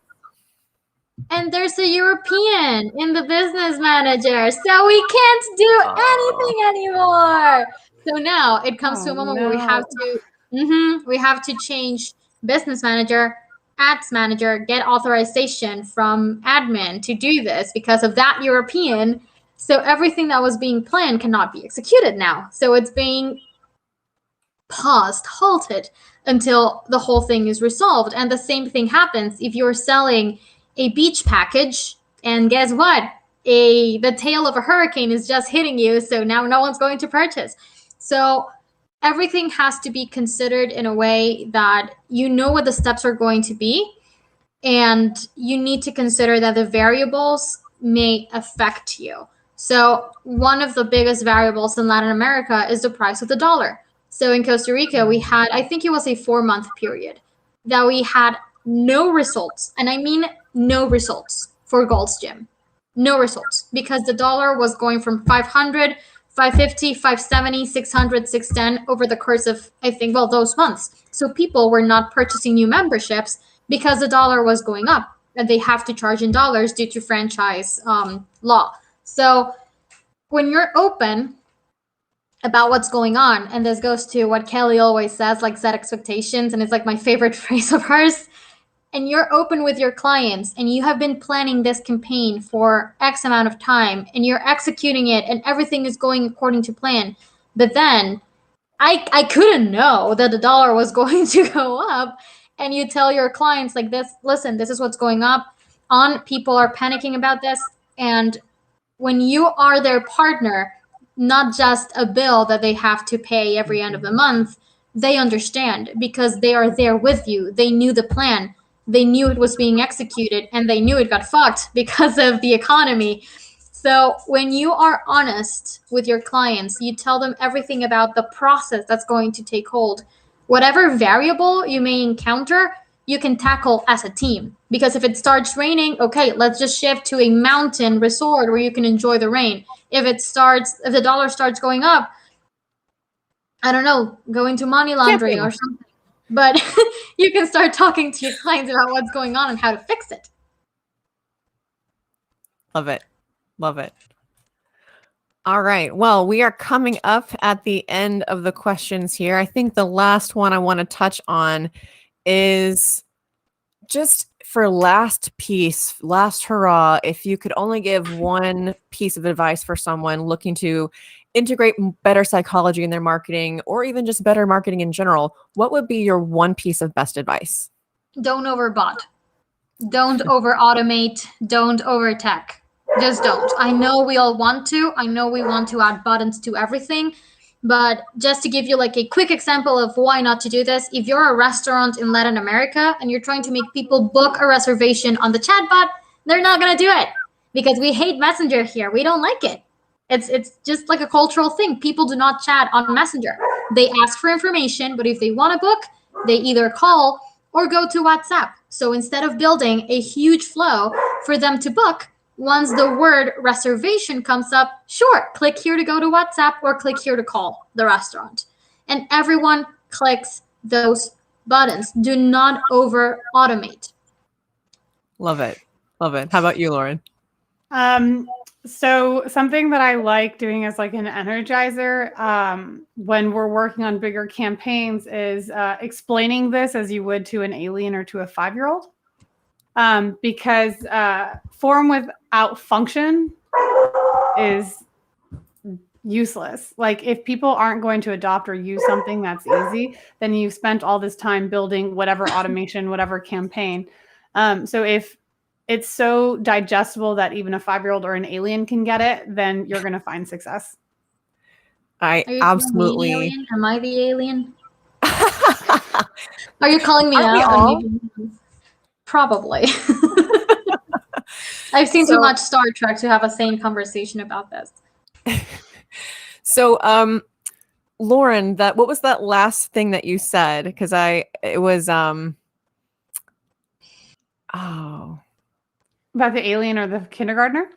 and there's a European in the business manager. So we can't do anything anymore. So now it comes to a moment where we have to change business manager, ads manager, get authorization from admin to do this because of that European. So everything that was being planned cannot be executed now. So it's being paused, halted until the whole thing is resolved. And the same thing happens if you're selling a beach package, and guess what? The tail of a hurricane is just hitting you, so now no one's going to purchase. So everything has to be considered in a way that you know what the steps are going to be, and you need to consider that the variables may affect you. So one of the biggest variables in Latin America is the price of the dollar. So in Costa Rica, we had, I think it was a 4-month period that we had no results. And I mean no results for Gold's Gym. No results, because the dollar was going from 500, 550, 570, 600, 610 over the course of, I think, well, those months. So people were not purchasing new memberships because the dollar was going up, and they have to charge in dollars due to franchise law. So when you're open about what's going on, and this goes to what Kelly always says, like set expectations, and it's like my favorite phrase of hers, and you're open with your clients and you have been planning this campaign for X amount of time and you're executing it and everything is going according to plan, but then I couldn't know that the dollar was going to go up, and you tell your clients like this, listen, this is what's going on, people are panicking about this, and when you are their partner, not just a bill that they have to pay every end of the month, they understand because they are there with you. They knew the plan. They knew it was being executed, and they knew it got fucked because of the economy. So when you are honest with your clients, you tell them everything about the process that's going to take hold. Whatever variable you may encounter, you can tackle as a team. Because if it starts raining, okay, let's just shift to a mountain resort where you can enjoy the rain. If the dollar starts going up, I don't know, go into money laundering or something. But you can start talking to your clients about what's going on and how to fix it. Love it. Love it. All right. Well, we are coming up at the end of the questions here. I think the last one I want to touch on is just for last hurrah, if you could only give one piece of advice for someone looking to integrate better psychology in their marketing, or even just better marketing in general, what would be your one piece of best advice? Don't overbot. Don't over automate. Don't over tech. Just don't. I know we all want to. I know we want to add buttons to everything. But just to give you like a quick example of why not to do this, if you're a restaurant in Latin America and you're trying to make people book a reservation on the chatbot, they're not going to do it because we hate Messenger here. We don't like it. It's just like a cultural thing. People do not chat on Messenger. They ask for information, but if they want to book, they either call or go to WhatsApp. So instead of building a huge flow for them to book, once the word reservation comes up, sure, click here to go to WhatsApp or click here to call the restaurant. And everyone clicks those buttons. Do not over automate. Love it. Love it. How about you, Lauren? So something that I like doing as like an energizer when we're working on bigger campaigns is explaining this as you would to an alien or to a 5-year-old. Because form without function is useless. Like if people aren't going to adopt or use something that's easy, then you've spent all this time building whatever automation, whatever campaign. So if it's so digestible that even a 5-year-old or an alien can get it, then you're going to find success. I absolutely. Alien? Am I the alien? Are you calling me Aren't out? Probably. I've seen too much Star Trek to have a sane conversation about this. So, Lauren, what was that last thing that you said? Because it was about the alien or the kindergartner?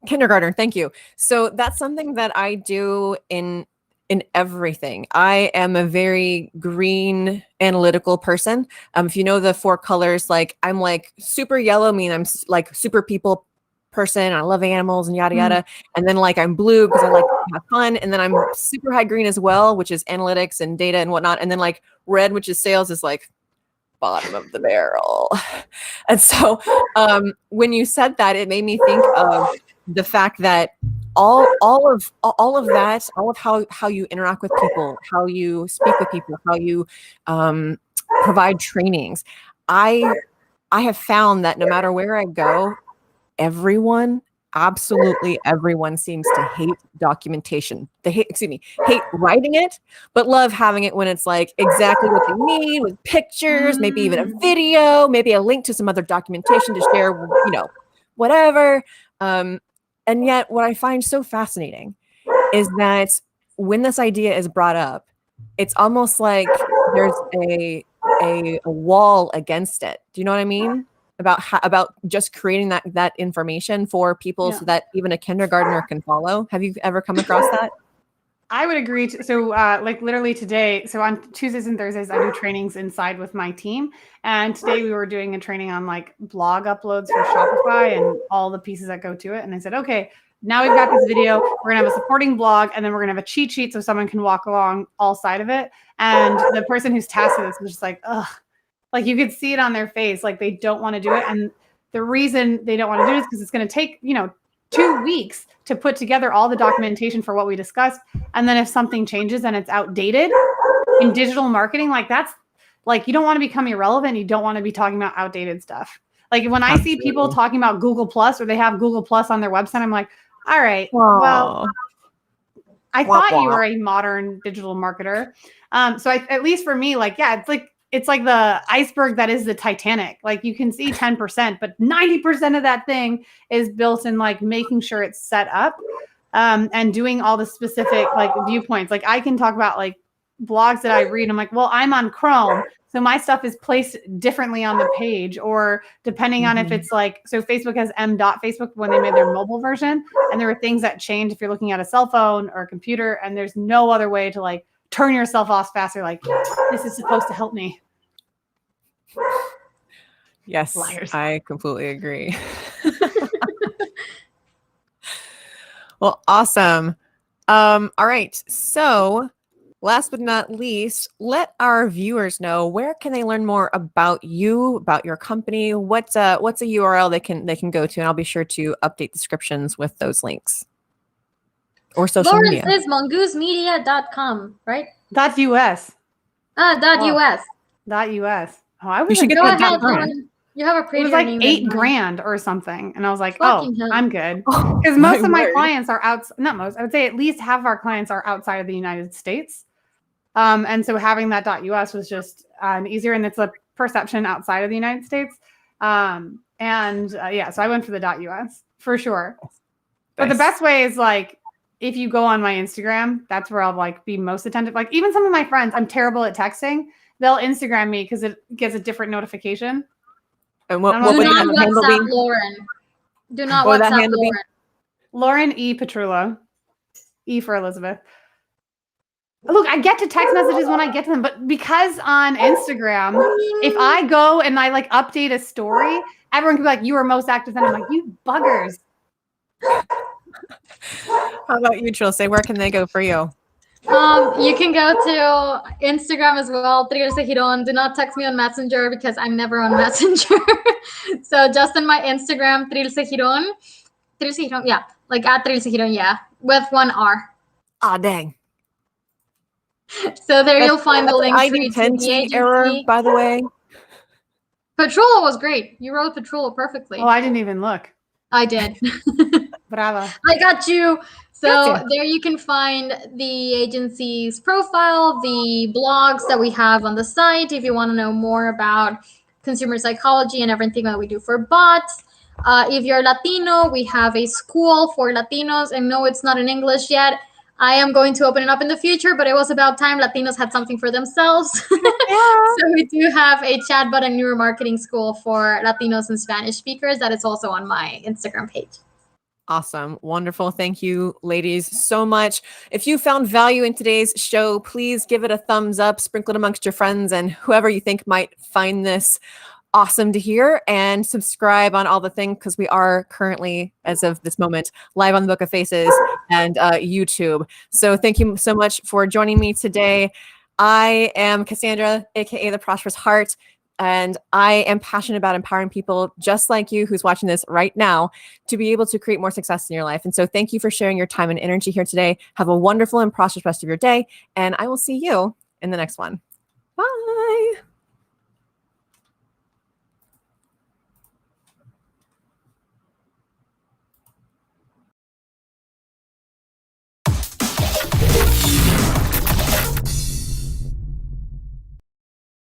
Kindergartner, thank you. So that's something that I do in everything. I am a very green analytical person. If you know the 4 colors, like I'm like super yellow, mean I'm like super people person. And I love animals and yada yada. And then like I'm blue because I like to have fun. And then I'm super high green as well, which is analytics and data and whatnot. And then like red, which is sales, is like bottom of the barrel. And so when you said that, it made me think of the fact that all of that, all of how you interact with people, how you speak with people, how you provide trainings, I have found that no matter where I go, absolutely everyone seems to hate documentation. They hate writing it, but love having it when it's like exactly what they need, with pictures, maybe even a video, maybe a link to some other documentation to share, whatever. And yet what I find so fascinating is that when this idea is brought up, it's almost like there's a wall against it. Do you know what I mean? About just creating that information for people so that even a kindergartner can follow. Have you ever come across that? I would agree. So like literally today, so on Tuesdays and Thursdays, I do trainings inside with my team. And today we were doing a training on like blog uploads for Shopify and all the pieces that go to it. And I said, okay, now we've got this video, we're gonna have a supporting blog, and then we're gonna have a cheat sheet so someone can walk along all side of it. And the person who's tasked with this was just like, ugh. Like you could see it on their face, like they don't want to do it. And the reason they don't want to do it is because it's going to take, 2 weeks to put together all the documentation for what we discussed. And then if something changes and it's outdated in digital marketing, like that's like, you don't want to become irrelevant. You don't want to be talking about outdated stuff. Like when I see people talking about Google Plus or they have Google Plus on their website, I'm like, all right, well, I thought you were a modern digital marketer. So at least for me, like, yeah, it's like the iceberg that is the Titanic. Like you can see 10%, but 90% of that thing is built in like making sure it's set up and doing all the specific like viewpoints. Like I can talk about like blogs that I read. I'm like, well, I'm on Chrome. So my stuff is placed differently on the page, or depending on if it's like, so Facebook has m.facebook when they made their mobile version. And there are things that change if you're looking at a cell phone or a computer, and there's no other way to like turn yourself off faster. Like this is supposed to help me. Yes, Liars. I completely agree. Well, awesome. All right. So last but not least, let our viewers know, where can they learn more about you, about your company? What's a URL they can go to? And I'll be sure to update descriptions with those links. Or social media. Lauren says mongoosemedia.com, right? .us. .us. .us. Oh, I was You should get Go that ahead, .com. Lauren. You have a It prettier was like name $8 than mine. grand or something. And I was like, Fucking hell. I'm good. Oh, Because most of my word. clients are not most, I would say at least half of our clients are outside of the United States. And so having that .us was just easier, and it's a perception outside of the United States. So I went for the .us for sure. Nice. But the best way is like, if you go on my Instagram, that's where I'll like be most attentive. Like even some of my friends, I'm terrible at texting. They'll Instagram me because it gets a different notification. And what Do would not that handle WhatsApp be? Lauren. Do not What would that WhatsApp handle be? Lauren. Lauren E. Petrullo. E for Elizabeth. Look, I get to text messages when I get to them, but because on Instagram, if I go and I like update a story, everyone can be like, you were most active then. I'm like, you buggers. How about you, Trilce? Where can they go for you? You can go to Instagram as well, Trilce Giron. Do not text me on Messenger because I'm never on Messenger. So just on my Instagram, Trilce Giron. Trilce Giron, yeah. Like at Trilce Giron, yeah. With 1 R. Ah, dang. So there you'll find the link to the ID10T error, agency. by the way. Petrullo was great. You wrote Petrullo perfectly. Oh, I didn't even look. I did. Bravo. I got you. So Gotcha. there you can find the agency's profile, the blogs that we have on the site if you want to know more about consumer psychology and everything that we do for bots. If you're Latino, we have a school for Latinos. And no, it's not in English yet. I am going to open it up in the future, but it was about time Latinos had something for themselves. So we do have a chatbot and neuromarketing school for Latinos and Spanish speakers that is also on my Instagram page. Awesome. Wonderful. Thank you, ladies, so much. If you found value in today's show, please give it a thumbs up, sprinkle it amongst your friends and whoever you think might find this awesome to hear, and subscribe on all the things because we are currently, as of this moment, live on the Book of Faces and YouTube. So thank you so much for joining me today. I am Cassandra, aka The Prosperous Heart. And I am passionate about empowering people just like you who's watching this right now to be able to create more success in your life. And so thank you for sharing your time and energy here today. Have a wonderful and prosperous rest of your day. And I will see you in the next one.